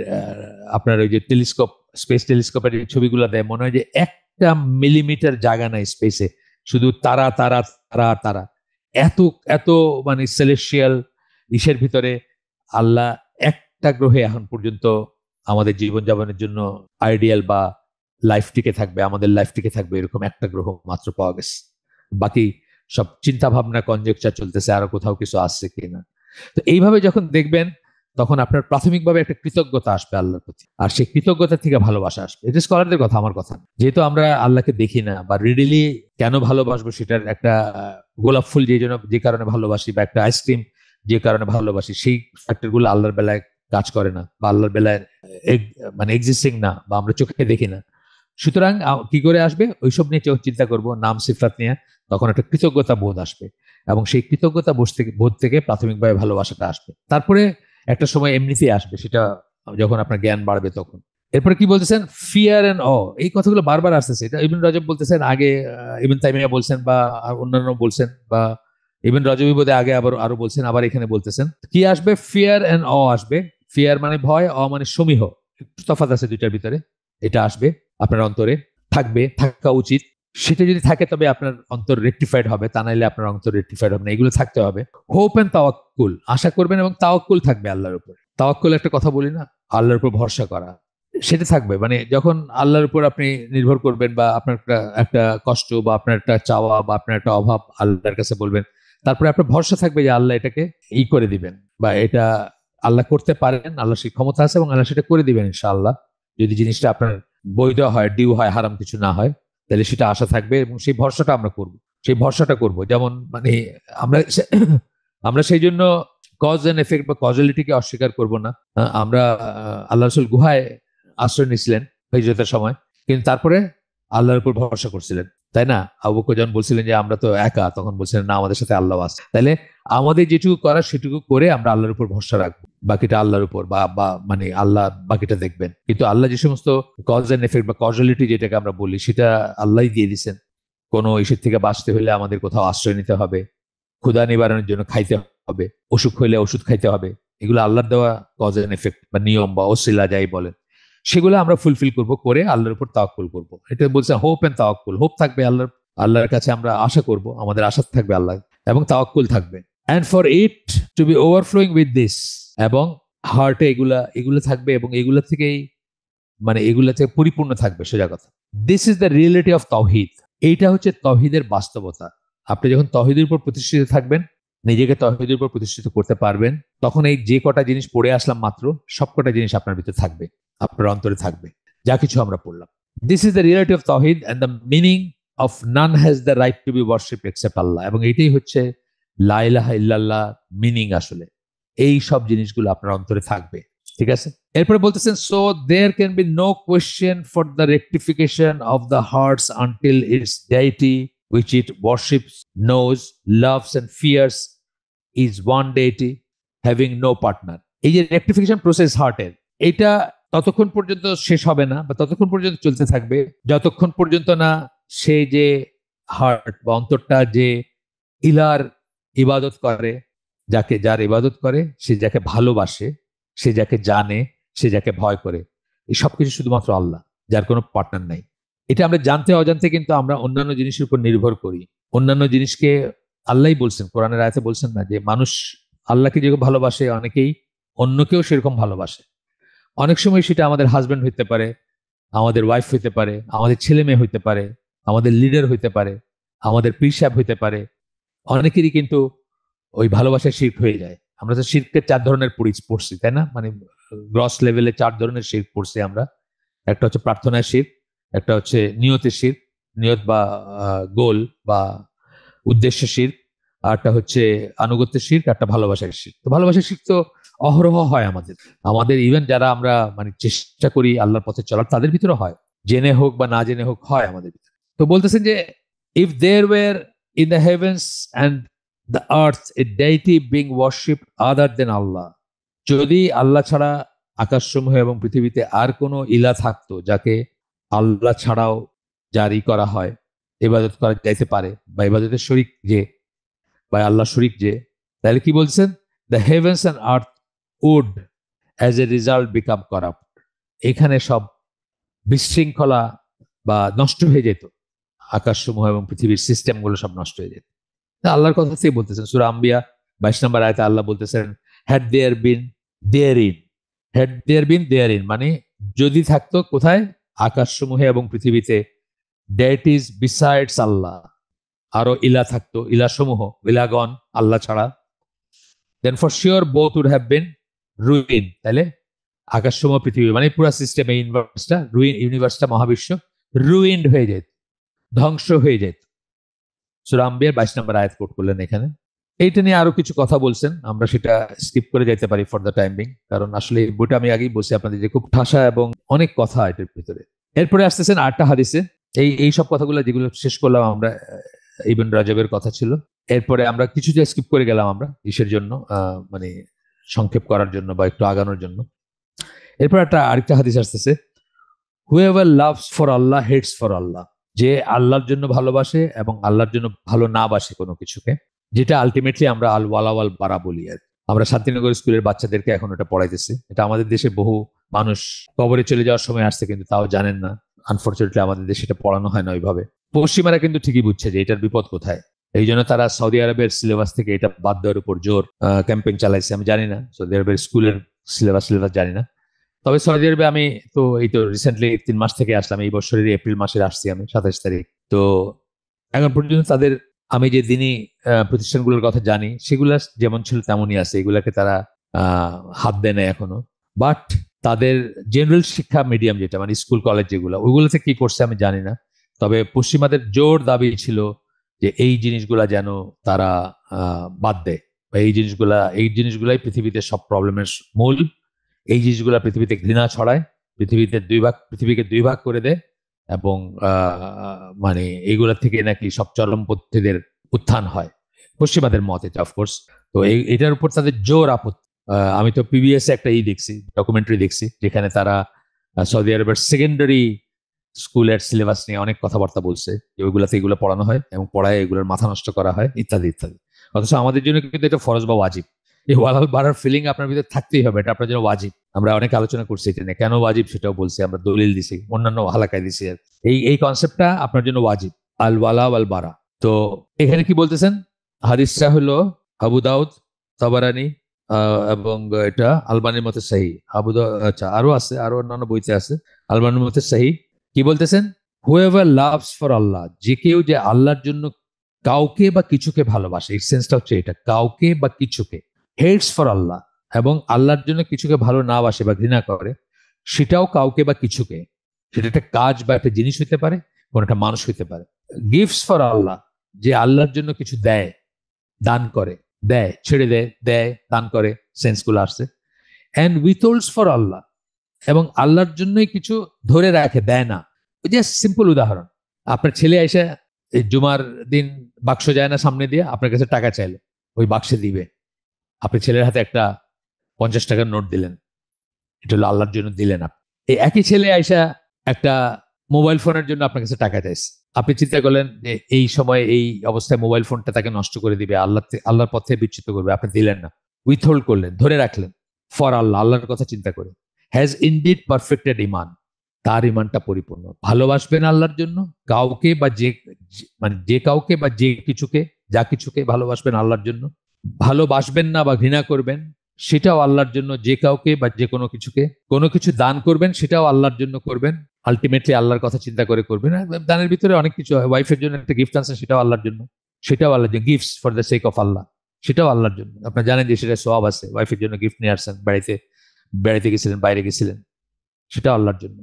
আপনার ওই যে টেলিস্কোপ, স্পেস টেলিস্কোপের ছবিগুলো দেয়, মনে হয় যে 1 মিলিমিটার জায়গা নাই স্পেসে, শুধু তারা তারা তারা তারা, এত এত মানে সেলেস্টিয়াল ইসের ভিতরে আল্লাহ একটা গ্রহে এখন পর্যন্ত আমাদের জীবনযাপনের জন্য আইডিয়াল বা লাইফ টিকে থাকবে, আমাদের লাইফ টিকে থাকবে, এরকম একটা গ্রহ মাত্র পাওয়া গেছে। বাকি সব চিন্তা ভাবনা কনজেকচার চলতেছে আরো কোথাও কিছু আসছে কিনা। তো এইভাবে যখন দেখবেন, তখন আপনার প্রাথমিকভাবে একটা কৃতজ্ঞতা আসবে আল্লাহর প্রতি, আর সেই কৃতজ্ঞতা থেকে ভালোবাসা আসবে। এটা স্কলারদের কথা, আমার কথা না। যেহেতু আমরা আল্লাহকে দেখি না, বা রিডিলি কেন ভালোবাসবো, সেটার একটা গোলাপ ফুল যে কারণে ভালোবাসি, বা একটা আইসক্রিম যে কারণে ভালোবাসি, সেই ফ্যাক্টর গুলো আল্লাহর বেলায় কাজ করে না, বা আল্লাহর বেলায় মানে এক্সিস্টিং না, বা আমরা চোখে দেখি না। সুতরাং কি করে আসবে, ওইসব নিয়ে চিন্তা করব, নাম সিফাত নিয়ে, তখন একটা কৃতজ্ঞতা বোধ আসবে, এবং সেই কৃতজ্ঞতা বোধ থেকে প্রাথমিকভাবে ভালোবাসাটা আসবে। তারপরে একটা সময় এমনিতেই আসবে, সেটা যখন আপনার জ্ঞান বাড়বে তখন। এরপরে কি বলতেছেন, ফিয়ার এন্ড এই কথাগুলো বারবার আসতেছে, এটা ইবনে রজব বলতেছেন, আগে ইবনে তাইমিয়া বলছেন, বা অন্যান্য বলছেন, বা ইবনে রজবী বোধহয় আগে আবার আরো বলছেন, আবার এখানে বলতেছেন কি আসবে, ফিয়ার এন্ড আসবে। ফিয়ার মানে ভয়, মানে সমীহ, একটু তফাৎ আছে দুইটার ভিতরে। এটা আসবে আপনার অন্তরে, থাকবে, থাকা উচিত। সেটা যদি থাকে তবে আপনার অন্তর রেকটিফাইড হবে, তা নাইলে আপনার অন্তর রেকটিফাইড হবে না। এগুলো থাকতে হবে। হোপ এন্ড তাওয়াক্কুল, আশা করবেন, এবং তাওয়াক্কুল থাকবে আল্লাহর উপর। তাওয়াক্কুল একটা কথা বলি না, আল্লাহর উপর ভরসা করা, সেটা থাকবে। মানে যখন আল্লাহর উপর আপনি নির্ভর করবেন, বা আপনার একটা কষ্ট, বা আপনার একটা চাওয়া, বা আপনার একটা অভাব আল্লাহর কাছে বলবেন, তারপরে আপনার ভরসা থাকবে যে আল্লাহ এটাকে করে দিবেন, বা এটা আল্লাহ করতে পারেন, আল্লাহ সেই ক্ষমতা আছে, এবং আল্লাহ সেটা করে দিবেন ইনশাআল্লাহ। যদি জিনিসটা আপনার বৈধ হয়, ডিউ হয়, হারাম কিছু না হয়, তাহলে সেটা আশা থাকবে, এবং সেই ভরসাটা আমরা করব, সেই ভরসাটা করব। যেমন মানে আমরা আমরা সেই জন্য কজ এন্ড এফেক্ট বা কজালিটিকে অস্বীকার করব না। আমরা আল্লাহ রসুল গুহায় আশ্রয় নিয়েছিলেন হিজরতের সময়, কিন্তু তারপরে আল্লাহর উপর ভরসা করছিলেন, তাই না? আবু বকর যখন বলছিলেন যে আমরা তো একা, তখন বলছিলেন না, আমাদের সাথে আল্লাহ আছে। তাইলে আমাদের যেটুকু করার সেটুকু করে আমরা আল্লাহর উপর ভরসা রাখবো, বাকিটা আল্লাহর উপর, বা মানে আল্লাহ বাকিটা দেখবেন। কিন্তু আল্লাহ যে সমস্ত কজ এন্ড এফেক্ট বা কজালিটি যেটাকে আমরা বলি, সেটা আল্লাহই দিয়ে দিচ্ছেন। কোনো ইস্যুর থেকে বাঁচতে হলে আমাদের কোথাও আশ্রয় নিতে হবে, ক্ষুধা নিবারণের জন্য খাইতে হবে, অসুখ হইলে ওষুধ খাইতে হবে, এগুলো আল্লাহর দেওয়া কজ এন্ড এফেক্ট বা নিয়ম বা ওসিলা যাই বলেন, সেগুলো আমরা ফুলফিল করব, করে আল্লাহর উপর তাওয়াক্কুল করব। এটা বলছে হোপ এন্ড তাওয়াক্কুল। হোপ থাকবে আল্লাহর কাছে আমরা আশা করব, আমাদের আশা থাকবে আল্লাহ, এবং তাওয়াক্কুল থাকবে। And for it to be overflowing with this, এবং হার্টে এগুলা থাকবে, এবং এগুলো থেকেই মানে এগুলাতে পরিপূর্ণ থাকবে, সোজা কথা। This is the reality of তাওহীদ। এইটা হচ্ছে তাওহীদের বাস্তবতা। আপনি যখন তাওহীদের উপর প্রতিষ্ঠিত থাকবেন, নিজেকে তাওহীদের উপর প্রতিষ্ঠিত করতে পারবেন, তখন এই যে কটা জিনিস পড়ে আসলাম মাত্র, সবকটা জিনিস আপনার ভিতরে থাকবে, আপনার অন্তরে থাকবে, যা কিছু আমরা পড়লাম। This is the reality of তাওহীদ and the meaning of none has the right to be worshipped except Allah. এবং এইটাই হচ্ছে লা ইলাহা ইল্লাল্লাহ মিনিং। আসলে এই সব জিনিসগুলো আপনার অন্তরে থাকবে, ঠিক আছে। এরপরে বলতেছেন, so there can be no question for the rectification of the hearts until its deity which it worships, knows, loves and fears is one deity having no partner. এই যে রেক্টিফিকেশন প্রসেস হার্টের, এটা ততক্ষণ পর্যন্ত শেষ হবে না বা ততক্ষণ পর্যন্ত চলতে থাকবে যতক্ষণ পর্যন্ত না সে যে হার্ট বা অন্তরটা যে ইলার ইবাদত করে, যার ইবাদত করে, সে যাকে ভালোবাসে, সে যাকে জানে, সে যাকে ভয় করে, এই সবকিছু শুধুমাত্র আল্লাহ, যার কোনো পার্টনার নাই। এটা আমরা জানতে অজান্তে কিন্তু আমরা অন্যান্য জিনিসের উপর নির্ভর করি। অন্যান্য জিনিসকে আল্লাহই বলছেন, কোরআনের আয়াতে বলছেন না যে মানুষ আল্লাহকে যেরকম ভালোবাসে, অনেকেই অন্যকেও সেরকম ভালোবাসে। অনেক সময় সেটা আমাদের হাজব্যান্ড হইতে পারে, আমাদের ওয়াইফ হইতে পারে, আমাদের ছেলে মেয়ে হইতে পারে, আমাদের লিডার হইতে পারে, আমাদের পীর সাহেব হইতে পারে। অনেকেরই কিন্তু ওই ভালোবাসায় শিরক হয়ে যায়। আমরা তো শিরকের 4 ধরনের পড়ছি, তাই না? মানে গ্রস লেভেলে 4 ধরনের শিরক পড়ছি আমরা। একটা হচ্ছে প্রার্থনার শিরক, একটা হচ্ছে নিয়তের শিরক, নিয়ত বা গোল বা উদ্দেশ্যের শিরক, আর একটা হচ্ছে আনুগত্যের শিরক, একটা ভালোবাসার শিরক। তো ভালোবাসার শিরক তো অহরহ হয় আমাদের ইভেন যারা আমরা মানে চেষ্টা করি আল্লাহর পথে চলার, তাদের ভিতরে হয়, জেনে হোক বা না জেনে হোক, হয় আমাদের ভিতরে। তো বলতেছেন যে if there were in the heavens and the earth a deity being worshipped other than Allah, যদি আল্লাহ ছাড়া আকাশসমূহ এবং পৃথিবীতে আর কোনো ইলা থাকতো যাকে আল্লাহ ছাড়াও জারি করা হয়, ইবাদত করা যাইতে পারে, বা ইবাদতের শরীক যে, বা আল্লাহ শরীক যে, তাহলে কি বলছেন? The heavens and earth would as a result become corrupt. এখানে সব বিশৃঙ্খলা বা নষ্ট হয়ে যেত, আকাশসমূহ এবং পৃথিবীর সিস্টেমগুলো সব নষ্ট হয়ে যেত। আল্লাহর কথা থেকে বলতেছেন, সূরা আম্বিয়া 22 নম্বর আয়াতে আল্লাহ বলতেছেন, had there been therein, had there been therein, মানে যদি থাকতো কোথায়? আকাশসমূহে এবং পৃথিবীতে, ডেইটিজ বিসাইডস আল্লাহ, আরো ইলা থাকতো, ইলাসমূহ, ইলাগণ আল্লাহ ছাড়া, then for sure both would have been ruin. তাহলে আকাশসমূহ পৃথিবী মানে পুরো সিস্টেম, এই ইউনিভার্সটা মহাবিশ্ব রুইন্ড হয়ে যেত, ধ্বংস হয়ে যেত। সূরা আম্বিয়ার 22 নম্বর আয়াত কোট করলেন এখানে। এইটা নিয়ে আরো কিছু কথা বলছেন, আমরা সেটা স্কিপ করে যেতে পারি ফর দ্য টাইম বিং, কারণ আসলে এই বইটা আমি আগেই বলছি আপনাদের যে খুব ঠাসা এবং অনেক কথা এটার ভিতরে। এরপরে আসতেছেন 8টা হাদিসে। এই সব কথাগুলো যেগুলো শেষ করলাম আমরা, ইবন রাজবের কথা ছিল। এরপরে আমরা কিছু যে স্কিপ করে গেলাম আমরা ইসের জন্য, মানে সংক্ষেপ করার জন্য বা একটু আগানোর জন্য। এরপর আরেকটা হাদিস আসতেছে, whoever loves for Allah hates for Allah, যে আল্লাহর জন্য ভালোবাসে এবং আল্লাহর জন্য ভালো না বাসে কোনো কিছুকে, যেটা আলটিমেটলি আমরা আল ওয়ালা ওয়াল বারা বলি। আর আমরা শান্তিনগর স্কুলের বাচ্চাদেরকে এখন এটা পড়াইতেছি। এটা আমাদের দেশে বহু মানুষ কবরে চলে যাওয়ার সময় আসছে, কিন্তু তাও জানেন না। আনফর্চুনেটলি আমাদের দেশে এটা পড়ানো হয় না ওইভাবে। পশ্চিমারা কিন্তু ঠিকই বুঝছে যে এটার বিপদ কোথায়, এই জন্য তারা সৌদি আরবের সিলেবাস থেকে এটা বাদ দেওয়ার উপর জোর ক্যাম্পেইন চালাইছে। আমি জানি না সৌদি আরবের স্কুলের সিলেবাস জানি না, তবে সৌদি আরবে আমি তো রিসেন্টলি 3 মাস থেকে আসলাম, এই বছরের এপ্রিল মাসে আসছি আমি 27 তারিখ। তো এখন পর্যন্ত তাদের, আমি যে দিনই প্রতিষ্ঠানগুলোর কথা জানি, সেগুলা যেমন ছিল তেমনই আছে, এগুলাকে তারা হাত দেয় না এখনো। বাট তাদের জেনারেল শিক্ষা মিডিয়াম যেটা, মানে স্কুল কলেজ যেগুলো, ওইগুলোতে কি করছে আমি জানি না। তবে পশ্চিমাদের জোর দাবি ছিল যে এই জিনিসগুলা যেন তারা বাদ দেয়, বা এই জিনিসগুলাই পৃথিবীতে সব প্রবলেমের মূল। এই জিনিসগুলা পৃথিবীতে ঘৃণা ছড়ায়, পৃথিবীকে 2 ভাগ করে দেয়, এবং মানে এইগুলা থেকে নাকি সব চরমপন্থীদের উত্থান হয়, পশ্চিমাদের মতে অফকোর্স। তো এটার উপর তাদের জোর আপত্তি। আমি তো পিবিএস একটা দেখছি, ডকুমেন্টারি দেখছি, যেখানে তারা সৌদি আরবের সেকেন্ডারি স্কুলের সিলেবাস নিয়ে অনেক কথাবার্তা বলছে, যে ওইগুলাতে এগুলো পড়ানো হয় এবং পড়ায় এগুলোর মাথা নষ্ট করা হয় ইত্যাদি ইত্যাদি। অথচ আমাদের জন্য কিন্তু এটা ফরজ বা ওয়াজিব। এই ওয়ালাল বাড়ার ফিলিং আপনার ভিতরে থাকতেই হবে, এটা আপনার জন্য ওয়াজিব। আমরা অনেক আলোচনা করছি এটা নিয়ে, কেন ওয়াজিব সেটাও বলছি, আমরা দলিল দিছি, অন্যান্য হালাকায় দিছি। এই কনসেপ্টটা আপনার জন্য ওয়াজিব, আল ওয়ালা ওয়াল বারা। তো এখানে কি বলতেছেন? হাদিসটা হলো আবু দাউদ, তাবারানি, এবং এটা আলবানির মতে সহি, আচ্ছা আরো আছে, আরো অন্যান্য বইতে আছে, আলবানির মতে সহি। কি বলতেছেন? হুএভার লাভস ফর আল্লাহ, যে কেউ যে আল্লাহর জন্য কাউকে বা কিছুকে ভালোবাসে, এই সেন্সটা হচ্ছে এটা, কাউকে বা কিছুকে, হেটস ফর আল্লাহ, এবং আল্লাহর জন্য কিছুকে ভালো না বাসে বা ঘৃণা করে, সেটাও কাউকে বা কিছুকে, সেটা একটা কাজ বা একটা জিনিস হইতে পারে, কোন একটা মানুষ হইতে পারে। গিফটস ফর আল্লাহ, যে আল্লাহর জন্য কিছু দেয়, দান করে, দেয়, ছেড়ে দেয়, দেয়, দান করে, সেন্সগুলো আসছে। অ্যান্ড উইথহোল্ডস ফর আল্লাহ, এবং আল্লাহর জন্যই কিছু ধরে রাখে, দেয় না। ওই যে সিম্পল উদাহরণ, আপনার ছেলে এসে এই জুমার দিন বাক্স যায় না সামনে দিয়ে আপনার কাছে টাকা চাইলো, ওই বাক্সে দিবে, আপনি ছেলের হাতে একটা 50 টাকার নোট দিলেন, এটা হলো আল্লাহর জন্য দিলেন। আপনি এই একই ছেলে আইসা একটা মোবাইল ফোনের জন্য আপনার কাছে টাকা চাইছে, আপনি চিন্তা করলেন যে এই সময় এই অবস্থায় মোবাইল ফোনটা তাকে নষ্ট করে দিবে, আল্লাহর পথে বিচ্যুত করবে, আপনি দিলেন না, উইথহোল্ড করলেন, ধরে রাখলেন ফর আল্লাহ, আল্লাহর কথা চিন্তা করে। হ্যাজ ইনডিড পারফেক্টেড ইমান, তার ইমানটা পরিপূর্ণ। ভালোবাসবেন আল্লাহর জন্য কাউকে বা মানে যে কাউকে বা যে কিছুকে, যা কিছুকে ভালোবাসবেন আল্লাহর জন্য, ভালোবাসবেন না বা ঘৃণা করবেন সেটাও আল্লাহর জন্য, যে কাউকে বা যে কোনো কিছুকে, কোনো কিছু দান করবেন সেটাও আল্লাহর জন্য করবেন, আলটিমেটলি আল্লাহর কথা চিন্তা করে করবেন। আর দানের ভিতরে অনেক কিছু হয়, ওয়াইফের জন্য একটা গিফট আছে, সেটাও আল্লাহর জন্য, সেটাও আল্লাহর জন্য, gifts for the sake of Allah, সেটাও আল্লাহর জন্য। আপনারা জানেন যে সেটা সওয়াব আছে, ওয়াইফের জন্য গিফট নিয়ে আসছেন, বাড়িতে বেড়াইতে গেছিলেন, বাইরে গেছিলেন, সেটা আল্লাহর জন্য।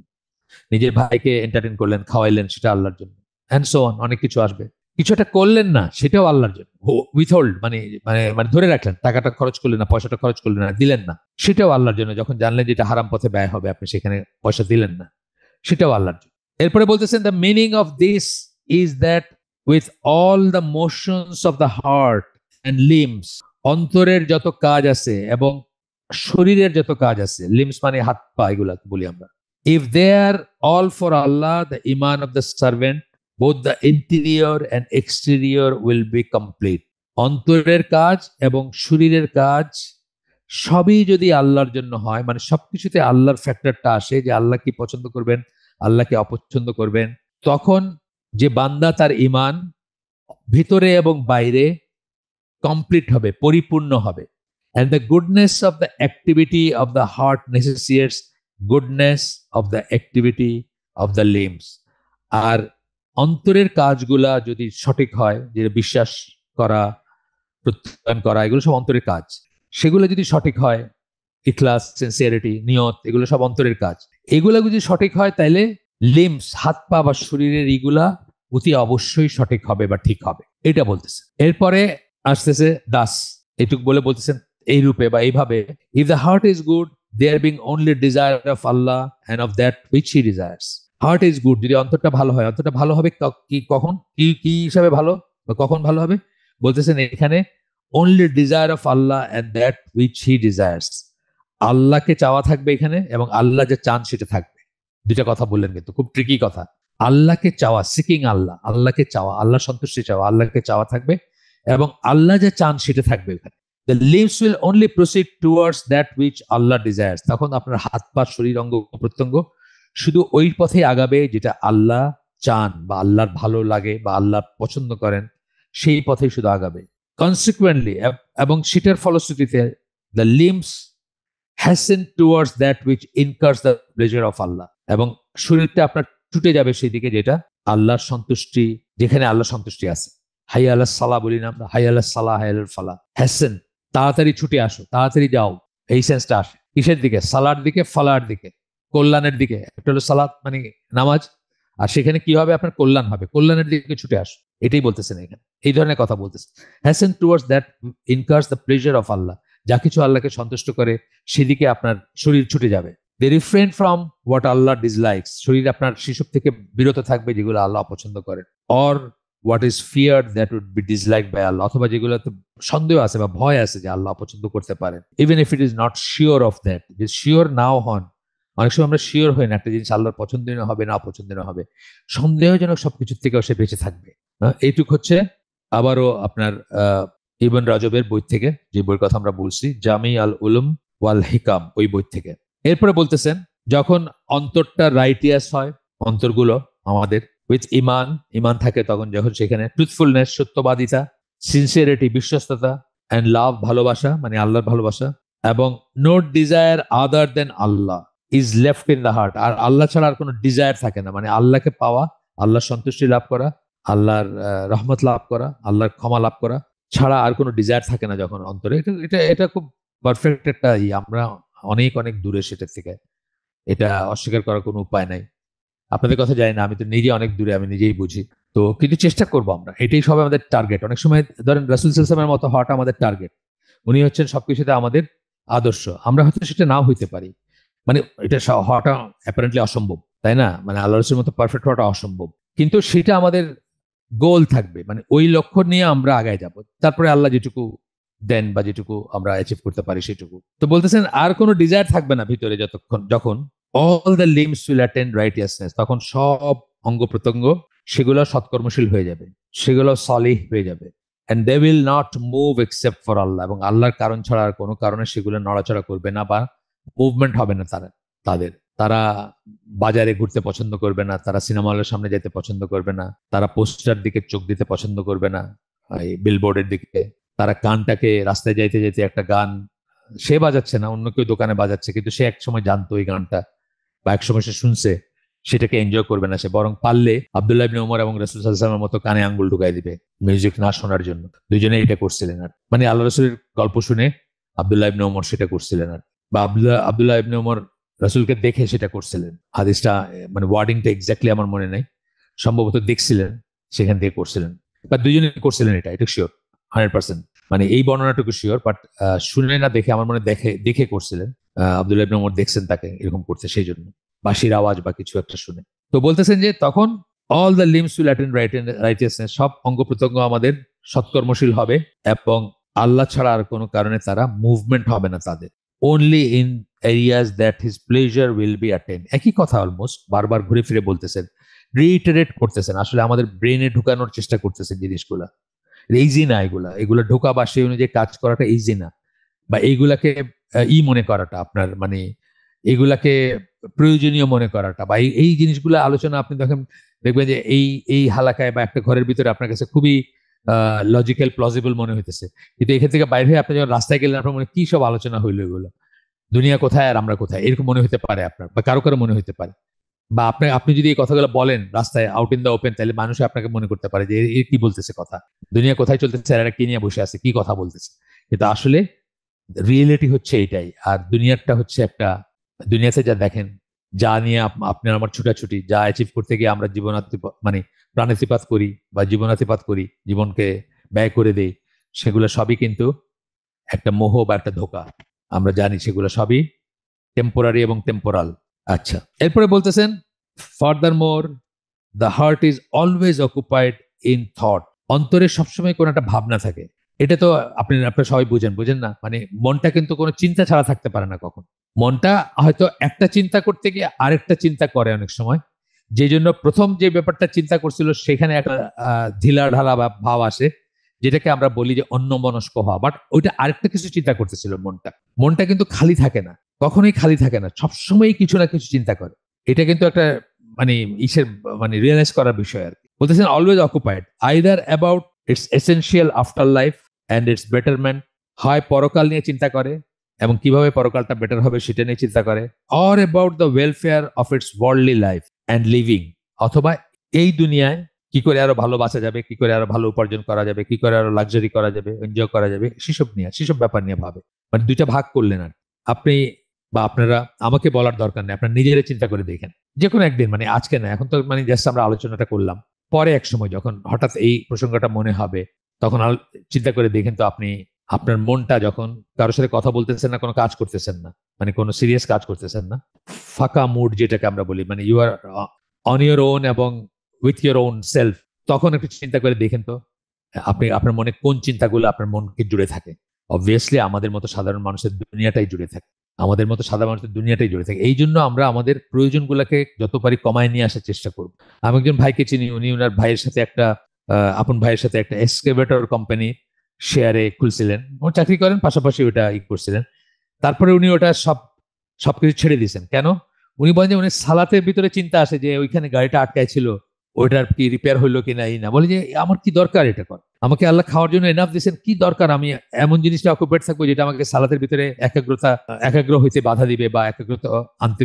নিজের ভাইকে এন্টারটেইন করলেন, খাওয়াইলেন, সেটা আল্লাহর জন্য। অ্যান্ড সো অন, অনেক কিছু আসবে। কিছু একটা করলেন না, সেটাও আল্লাহর জন্য। উইথহোল্ড মানে মানে মানে ধরে রাখলেন, টাকাটা খরচ করলেন না, পয়সাটা খরচ করলেন না, দিলেন না, সেটাও আল্লাহর জন্য। যখন জানলেন যে এটা হারাম পথে ব্যয় হবে, আপনি সেখানে পয়সা দিলেন না, সেটাও আল্লাহর জন্য। এরপরে বলতেছেন, the meaning of this is that with all the motions of the heart and limbs, অন্তরের যত কাজ আছে এবং শরীরের যত কাজ আছে, লিমস মানে হাত পা, এগুলা বলি আমরা, if they are all for Allah, the iman of the servant, both the interior and exterior will be complete. অন্তরের কাজ এবং শরীরের কাজ সবই যদি আল্লাহর জন্য হয়, মানে সবকিছুতে আল্লাহর ফ্যাক্টরটা আসে, যে আল্লাহ কি পছন্দ করবেন, আল্লাহকে অপছন্দ করবেন, তখন যে বান্দা তার ইমান ভিতরে এবং বাইরে কমপ্লিট হবে, পরিপূর্ণ হবে। And the goodness of the activity of the heart necessitates goodness of the activity of the limbs. আর অন্তরের কাজগুলা যদি সঠিক হয়, যে বিশ্বাস করা, প্রত্যয়ন করা, এগুলো সব অন্তরের কাজ, সেগুলো যদি সঠিক হয়, ইখলাস, সিনসিয়ারিটি, নিয়ত, এগুলো সব অন্তরের কাজ, এগুলো যদি সঠিক হয়, তাইলে লিম্স, হাত পা বা শরীরের এগুলা অতি অবশ্যই সঠিক হবে বা ঠিক হবে, এটা বলতেছে। এরপরে আসতেছে দাস, এটুক বলে বলতেছেন এই রূপে বা এইভাবে, if the heart is good, there being only desire of Allah and of that which he desires. Heart is good, যদি অন্তরটা ভালো হয়, অন্তরটা ভালো হবে কি, কখন, কি কি হিসাবে ভালো বা কখন ভালো হবে? বলতেছেন এখানে, only desire of Allah and that which he desires, আল্লাহকে চাওয়া থাকবে এখানে, এবং আল্লাহ যে চান সেটা থাকবে। দুইটা কথা বললেন, কিন্তু খুব ট্রিকি কথা। আল্লাহকে চাওয়া, সিকিং আল্লাহ, আল্লাহকে চাওয়া, আল্লাহ সন্তুষ্টি চাওয়া, আল্লাহকে চাওয়া থাকবে, এবং আল্লাহ যে চান সেটা থাকবে এখানে। The limbs will only proceed towards that which Allah desires. তখন আপনার হাত পা, শরীর, অঙ্গ প্রত্যঙ্গ শুধু ওই পথে আগাবে যেটা আল্লাহ চান বা আল্লাহর ভালো লাগে বা আল্লাহ পছন্দ করেন, সেই পথেই শুধু আগাবে। Consequently, এবং সেটার ফলশ্রুতিতে, the limbs hasten towards that which incurs the pleasure of Allah, এবং শরীরটা আপনার ছুটে যাবে সেই দিকে যেটা আল্লাহর সন্তুষ্টি, যেখানে আল্লাহর সন্তুষ্টি আছে। হাই আল্লাহ সালা বলি না আমরা, হাই আল্লাহ সালা, হাই আল্লাহ ফালা, হ্যাসেন, তাড়াতাড়ি ছুটে আসো, তাড়াতাড়ি যাও, এই সেন্সটা আসে। কিসের দিকে? সালার দিকে, ফালার দিকে, কল্যাণের দিকে। একটা হলো সালাত মানে নামাজ, আর সেখানে কি হবে, আপনার কল্যাণ হবে, কল্যাণের দিকে ছুটে আসো, এটাই বলতেছেন এখানে, এই ধরনের কথা বলতেছেন। Hastens towards that incurs the pleasure of Allah, যা কিছু আল্লাহকে সন্তুষ্ট করে সেদিকে আপনার শরীর ছুটে যাবে। They refrain from what Allah dislikes, শরীর আপনার সেসব থেকে বিরত থাকবে যেগুলো আল্লাহ অপছন্দ করেন। Or what is fear that would be dislike by Allah, অথবা যেগুলোতে সন্দেহ আছে বা ভয় আছে যে আল্লাহ অপছন্দ করতে পারেন। Even if it is not sure of that, যে শিওর নাও হন, অনেক সময় আমরা শিওর হই না একটা জিনিস আল্লাহর পছন্দনীয় হবে না অপছন্দনীয় হবে, সন্দেহজনক সবকিছুর থেকেও সে বেঁচে থাকবে। এইটুক হচ্ছে আবারও আপনার ইবন রাজবের বই থেকে, যে বইয়ের কথা আমরা বলছি, জামি আল উলুম ওয়াল হিকাম, ওই বই থেকে। এরপরে বলতেছেন, যখন অন্তরটা রাইটিয়াস হয়, অন্তরগুলো আমাদের উইথ ইমান, ইমান থাকে তখন, যখন সেখানে ট্রুথফুলনেস, সত্যবাদিতা, সিনসিয়ারিটি, বিশ্বস্ততা, অ্যান্ড লাভ ভালোবাসা মানে আল্লাহর ভালোবাসা, এবং no desire other than Allah is left in the heart. আর আল্লাহ ছাড়া আর কোনো ডিজায়ার থাকে না, মানে আল্লাহকে পাওয়া, আল্লাহর সন্তুষ্টি লাভ করা, আল্লাহর রহমত লাভ করা, আল্লাহর ক্ষমা লাভ করা ছাড়া আর কোনো ডিজায়ার থাকে না যখন অন্তরে। এটা এটা এটা খুব পারফেক্ট একটা আমরা অনেক অনেক দূরে সেটার থেকে, এটা অস্বীকার করার কোনো উপায় নাই। আপনাদের কথা জানি না, আমি তো নিজে অনেক দূরে, আমি নিজেই বুঝি। তো কিন্তু চেষ্টা করবো আমরা, এটাই সবাই আমাদের টার্গেট। অনেক সময় ধরেন রাসূল সাল্লাল্লাহু আলাইহি ওয়াসাল্লামের মতো হওয়াটা আমাদের টার্গেট, উনি হচ্ছেন সবকিছুতে আমাদের আদর্শ। আমরা হয়তো সেটা নাও হইতে পারি, মানে এটা হওয়াটা অ্যাপারেন্টলি অসম্ভব, তাই না? মানে আল্লাহ রসুলের মতো পারফেক্ট হওয়াটা অসম্ভব, কিন্তু সেটা আমাদের গোল থাকবে, মানে ওই লক্ষ্য নিয়ে আমরা আগায় যাব। তারপরে আল্লাহ যেটুকু দেন বা যেটুকু আমরা অ্যাচিভ করতে পারি সেটুকু। তো বলতেছেন আর কোনো ডিজায়ার থাকবে না ভিতরে যখন all the limbs will attend righteousness, তখন সব অঙ্গ প্রত্যঙ্গ সেগুলো সৎকর্মশীল হয়ে যাবে, সেগুলো সলিহ হয়ে যাবে। And they will not move except for Allah, এবং আল্লাহর কারণ ছাড়া আর কোনো কারণে সেগুলো নড়াচড়া করবে না বা মুভমেন্ট হবে না তাদের। তারা বাজারে ঘুরতে পছন্দ করবে না, তারা সিনেমা হলের সামনে যেতে পছন্দ করবে না, তারা পোস্টার দিকে চোখ দিতে পছন্দ করবে না, এই বিলবোর্ডের দিকে। তারা গানটাকে রাস্তায় যাইতে যেতে একটা গান সে বাজাচ্ছে না, অন্য কেউ দোকানে বাজাচ্ছে, কিন্তু সে একসময় জানতো এই গানটা বা একসময় সে শুনছে, সেটাকে এনজয় করবে না সে, বরং পারলে আব্দুল্লাহ ইবনে ওমর এবং রাসূল সাল্লাল্লাহু আলাইহি ওয়াসাল্লামের মতো কানে আঙ্গুল ঢুকাই দিবে মিউজিক না শোনার জন্য। দুইজনে এটা করছিলেন। আর মানে আল্লাহ রাসূলের গল্প শুনে আব্দুল্লাহ ইবনে ওমর সেটা করছিলেন, আর বা আব্দুল্লাহ ইবনে ওমর রাসূলকে দেখে সেটা করছিলেন। হাদিসটা মানে ওয়ার্ডিংটা এক্স্যাক্টলি আমার মনে নাই, সম্ভবত দেখছিলেন সেখান থেকে করছিলেন, বা দুইজনে করছিলেন, এটা শিওর 100%। মানে এই বর্ণনাটুকু শিওর, বাট শুনে না দেখে আমার মনে দেখে দেখে করছিলেন। আব্দুল্লাহ ইবনে ওমর দেখছেন তাকে এরকম করতে, সেই জন্য বাঁশির আওয়াজ বা কিছু একটা শুনে। তো বলতেছেন যে তখন all the limbs will attend righteousness, সব অঙ্গ প্রত্যঙ্গ আমাদের সৎকর্মশীল হবে, এবং আল্লাহ ছাড়া আর কোনো কারণে তারা মুভমেন্ট হবে না তাদের। Only in areas that his pleasure will be attend. একই কথা অলমোস্ট বারবার ঘুরে ফিরে বলতেছেন, রিইটারেট করতেছেন, আসলে আমাদের ব্রেনে ঢুকানোর চেষ্টা করতেছেন জিনিসগুলা। ইজি না, এগুলা এগুলা ঢোকা বা সেই অনুযায়ী কাজ করাটা ইজি না, বা এইগুলাকে মনে করাটা আপনার মানে এগুলাকে প্রয়োজনীয় মনে করাটা, বা এই জিনিসগুলো আলোচনা আপনি দেখবেন যে এই এই হালাকায় বা একটা ঘরের ভিতরে আপনার কাছে খুবই লজিক্যাল প্লজিবল মনে হইতেছে, কিন্তু এখান থেকে বাইরে হয়ে আপনি যখন রাস্তায় গেলেন আপনার মনে কি সব আলোচনা হইলো এগুলো, দুনিয়া কোথায় আর আমরা কোথায়, এরকম মনে হতে পারে আপনার, বা কারো কারো মনে হতে পারে। বা আপনি যদি এই কথাগুলো বলেন রাস্তায় আউট ইন দ্য ওপেন, তাহলে মানুষ আপনাকে মনে করতে পারে যে এ কি বলতেছে কথা, দুনিয়া কোথায় চলতেছে, এরা কি নিয়ে বসে আছে, কি কথা বলতেছে। কিন্তু আসলে রিয়েলিটি হচ্ছে এটাই। আর দুনিয়াটা হচ্ছে একটা, দুনিয়াতে যা দেখেন, যা নিয়ে আপনার আমার ছুটাছুটি, যা অ্যাচিভ করতে গিয়ে আমরা মানে প্রাণাতিপাত করি বা জীবনাতিপাত করি, জীবনকে ব্যয় করে দেই, সেগুলো সবই কিন্তু একটা মোহ বা একটা ধোঁকা। আমরা জানি সেগুলো সবই টেম্পোরারি এবং টেম্পোরাল। আচ্ছা, এরপরে বলতেছেন further more the heart is always occupied in thought, অন্তরে সবসময় কোনো একটা ভাবনা থাকে। এটা তো আপনারা সবাই বুঝেন না, মানে মনটা কিন্তু কোনো চিন্তা ছাড়া থাকতে পারে না কখন। মনটা হয়তো একটা চিন্তা করতে গিয়ে আরেকটা চিন্তা করে অনেক সময়, যে জন্য প্রথম যে ব্যাপারটা চিন্তা করছিল সেখানে একটা ঢিলা ঢালা বা ভাব আসে, যেটাকে আমরা বলি যে অন্যমনস্ক হওয়া। বাট ওইটা আরেকটা কিছু চিন্তা করতেছিল মনটা। মনটা কিন্তু খালি থাকে না, কখনোই খালি থাকে না, সবসময় কিছু না কিছু চিন্তা করে। এটা কিন্তু একটা মানে ইসের মানে রিয়েলাইজ করার বিষয় আর কি। বলতেছেন always occupied either about it's essential after life and it's betterment, হয় পরকাল নিয়ে চিন্তা করে এবং কিভাবে পরকালটা বেটার হবে সেটা নিয়ে চিন্তা করে, or about the welfare of its worldly life and living, অথবা এই দুনিয়ায় কি করে আরো ভালো বাঁচা যাবে, কি করে আরো ভালো উপার্জন করা যাবে, কি করে আরো লাক্সারি করা যাবে, এনজয় করা যাবে, সেসব ব্যাপার নিয়ে ভাবে। মানে দুইটা ভাগ করলেন আর আপনি বা আপনারা, আমাকে বলার দরকার নেই, আপনার নিজেরা চিন্তা করে দেখেন। যে কোনো একদিন, মানে আজকে না, এখন তো মানে জাস্ট আমরা আলোচনাটা করলাম, পরে এক সময় যখন হঠাৎ এই প্রসঙ্গটা মনে হবে তখন চিন্তা করে দেখেন তো আপনি, আপনার মনটা যখন কারোর সাথে কথা বলতেছেন না, কোনো কাজ করতেছেন না, মানে কোনো সিরিয়াস কাজ করতেছেন না, ফাঁকা মুড যেটাকে আমরা বলি, মানে you are on your own এবং উইথ ইউর ওন সেলফ, তখন একটু চিন্তা করে দেখেন তো আপনি আপনার মনে কোন চিন্তাগুলো আপনার মনকে জুড়ে থাকে। অবভিয়াসলি আমাদের মতো সাধারণ মানুষের দুনিয়াটাই জুড়ে থাকে, আমাদের মতো সাধারণ মানুষের দুনিয়াটাই জুড়ে থাকে। এই জন্য আমরা আমাদের প্রয়োজনগুলোকে যত পারি কমায় নিয়ে আসার চেষ্টা করব। আমি একজন ভাইকে চিনি, উনি ওনার ভাইয়ের সাথে একটা আপন ভাইয়ের সাথে একটা এক্সকেভেটর কোম্পানি শেয়ারে খুলছিলেন, ও চাকরি করেন, পাশাপাশি ওটা করছিলেন। তারপরে উনি ওটা সবকিছু ছেড়ে দিয়েছেন। কেন? উনি বলেন যে উনি সালাতের ভিতরে চিন্তা আসে যে ওইখানে গাড়িটা আটকায় ছিল, ওইটার কি রিপেয়ার হইলো কিনা, এই না, বলে যে আমার কি দরকার এটা কর, আমাকে আল্লাহ খাওয়ার জন্য এনাফ দিয়েছেন, কি দরকার আমি এমন জিনিসটা অকুপেট থাকবো যেটা আমাকে সালাতের ভিতরে একাগ্র হইতে বাধা দিবে বা একাগ্রতা আনতে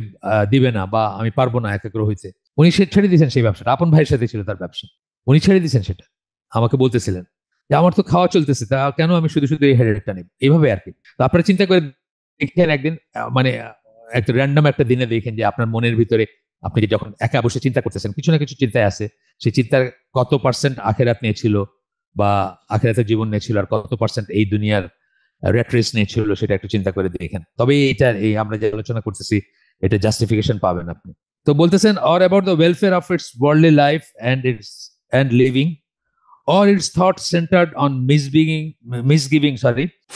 দিবে না, বা আমি পারবো না একাগ্র হইতে। উনি সে ছেড়ে দিয়েছেন সেই ব্যবসাটা, আপন ভাইয়ের সাথে ছিল তার ব্যবসা, উনি ছেড়ে দিয়েছেন সেটা। আমাকে বলতেছিলেন যে আমার তো খাওয়া চলতেছে, তা কেন আমি শুধু শুধু এই হেডেকটা নিব, এইভাবে আর কি। তো আপনারা চিন্তা করে দেখেন একদিন, মানে একটা র্যান্ডম একটা দিনে দেখেন যে আপনার মনের ভিতরে আপনি যখন একা বসে চিন্তা করতেছেন, কিছু না কিছু চিন্তায় আছে, সেই চিন্তার কত পার্সেন্ট আখেরাত নিয়ে ছিল বা আখেরাতের জীবন নিয়ে ছিল, আর কত পার্সেন্ট এই দুনিয়ার রেট রেস নিয়ে ছিল, সেটা একটু চিন্তা করে দেখেন। তবে এটা এই আমরা যে আলোচনা করতেছি এটা জাস্টিফিকেশন পাবেন আপনি। তো বলতেছেন, or about the welfare of its worldly life and living, or its thoughts centered on misgiving,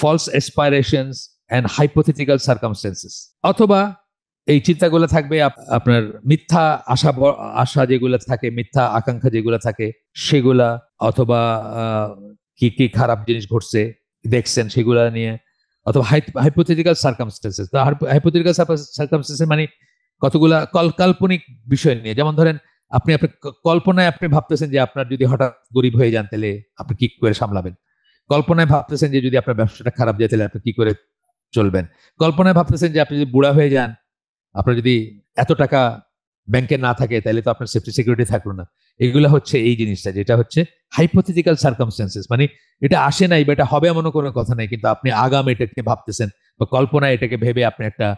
false aspirations and hypothetical circumstances। অথবা এই চিন্তাগুলো থাকবে আপনার মিথ্যা আশা যেগুলো থাকে, মিথ্যা আকাঙ্ক্ষা যেগুলো থাকে সেগুলা, অথবা কি কি খারাপ জিনিস ঘটছে দেখছেন সেগুলা নিয়ে, অথবা হাইপোথেটিক্যাল সার্কামস্টেন্সেস। হাইপোথেটিক্যাল সার্কামস্টেন্সেস মানে কতগুলা কাল্পনিক বিষয় নিয়ে। যেমন ধরেন আপনার কল্পনায় আপনি ভাবতেছেন যে আপনার যদি হঠাৎ গরিব হয়ে যান তাহলে আপনি কি করে সামলাবেন। কল্পনায় ভাবতেছেন যে যদি আপনার ব্যবসাটা খারাপ যায় তাহলে আপনি কি করে চলবেন। কল্পনায় ভাবতেছেন যে আপনি যদি বুড়া হয়ে যান, আপনার যদি এত টাকা ব্যাংকে না থাকে তাহলে তো আপনার সেফটি সিকিউরিটি থাকলো না। এগুলো হচ্ছে এই জিনিসটা, যেটা হচ্ছে হাইপোথেটিক্যাল সার্কামস্টেন্সেস। মানে এটা আসে নাই বা এটা হবে এমনও কোনো কথা নাই, কিন্তু আপনি আগাম এটাকে ভাবতেছেন বা কল্পনায় এটাকে ভেবে আপনি একটা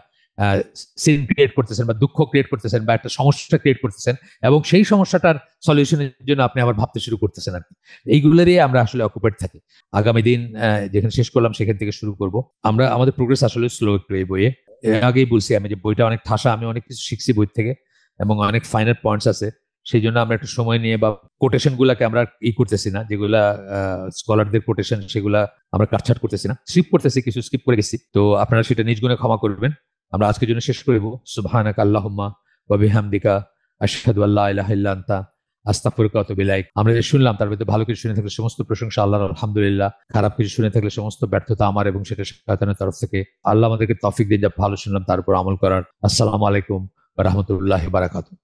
সিন ক্রিয়েট করতেছেন বা দুঃখ ক্রিয়েট করতেছেন বা একটা সমস্যা ক্রিয়েট করতেছেন, এবং সেই সমস্যাটার সলিউশনের জন্য আপনি আবার ভাবতে শুরু করতেছেন আর কি। এইগুলোরই আমরা আসলে অকুপেট থাকি। আগামী দিন যেখানে শেষ করলাম সেখান থেকে শুরু করব। আমরা আমাদের প্রোগ্রেস আসলে স্লো একটু এই বইয়ে। এর আগেই বলছি আমি যে বইটা অনেক ঠাসা, আমি অনেক কিছু শিখছি বই থেকে এবং অনেক ফাইনাল পয়েন্টস আছে। সেই জন্য আমরা একটু সময় নিয়ে বা কোটেশন গুলাকে আমরা করতেছি না, যেগুলা স্কলারদের কোটেশন সেগুলা আমরা কাটছাট করতেছি না, স্কিপ করতেছি, কিছু স্কিপ করে গেছি। তো আপনারা সেটা নিজ গুণে ক্ষমা করবেন। আমরা আজকের জন্য শেষ করব। সুবহানাকা আল্লাহুম্মা ওয়া বিহামদিকা আশহাদু আল্লা ইলাহা ইল্লা আনতা আস্তাগফিরুকা ওয়া আতুবু ইলাইক। আমরা যে শুনলাম তার ভিতরে ভালো কিছু শুনে থাকলে সমস্ত প্রশংসা আল্লাহর, আলহামদুলিল্লাহ। খারাপ কিছু শুনে থাকলে সমস্ত ব্যর্থতা আমার এবং সেটা শয়তানের তরফ থেকে। আল্লাহ আমাদেরকে তৌফিক দিন যা ভালো শুনলাম তার উপর আমল করার। আসসালামু আলাইকুম ওয়া রাহমাতুল্লাহি ওয়া বারাকাতুহু।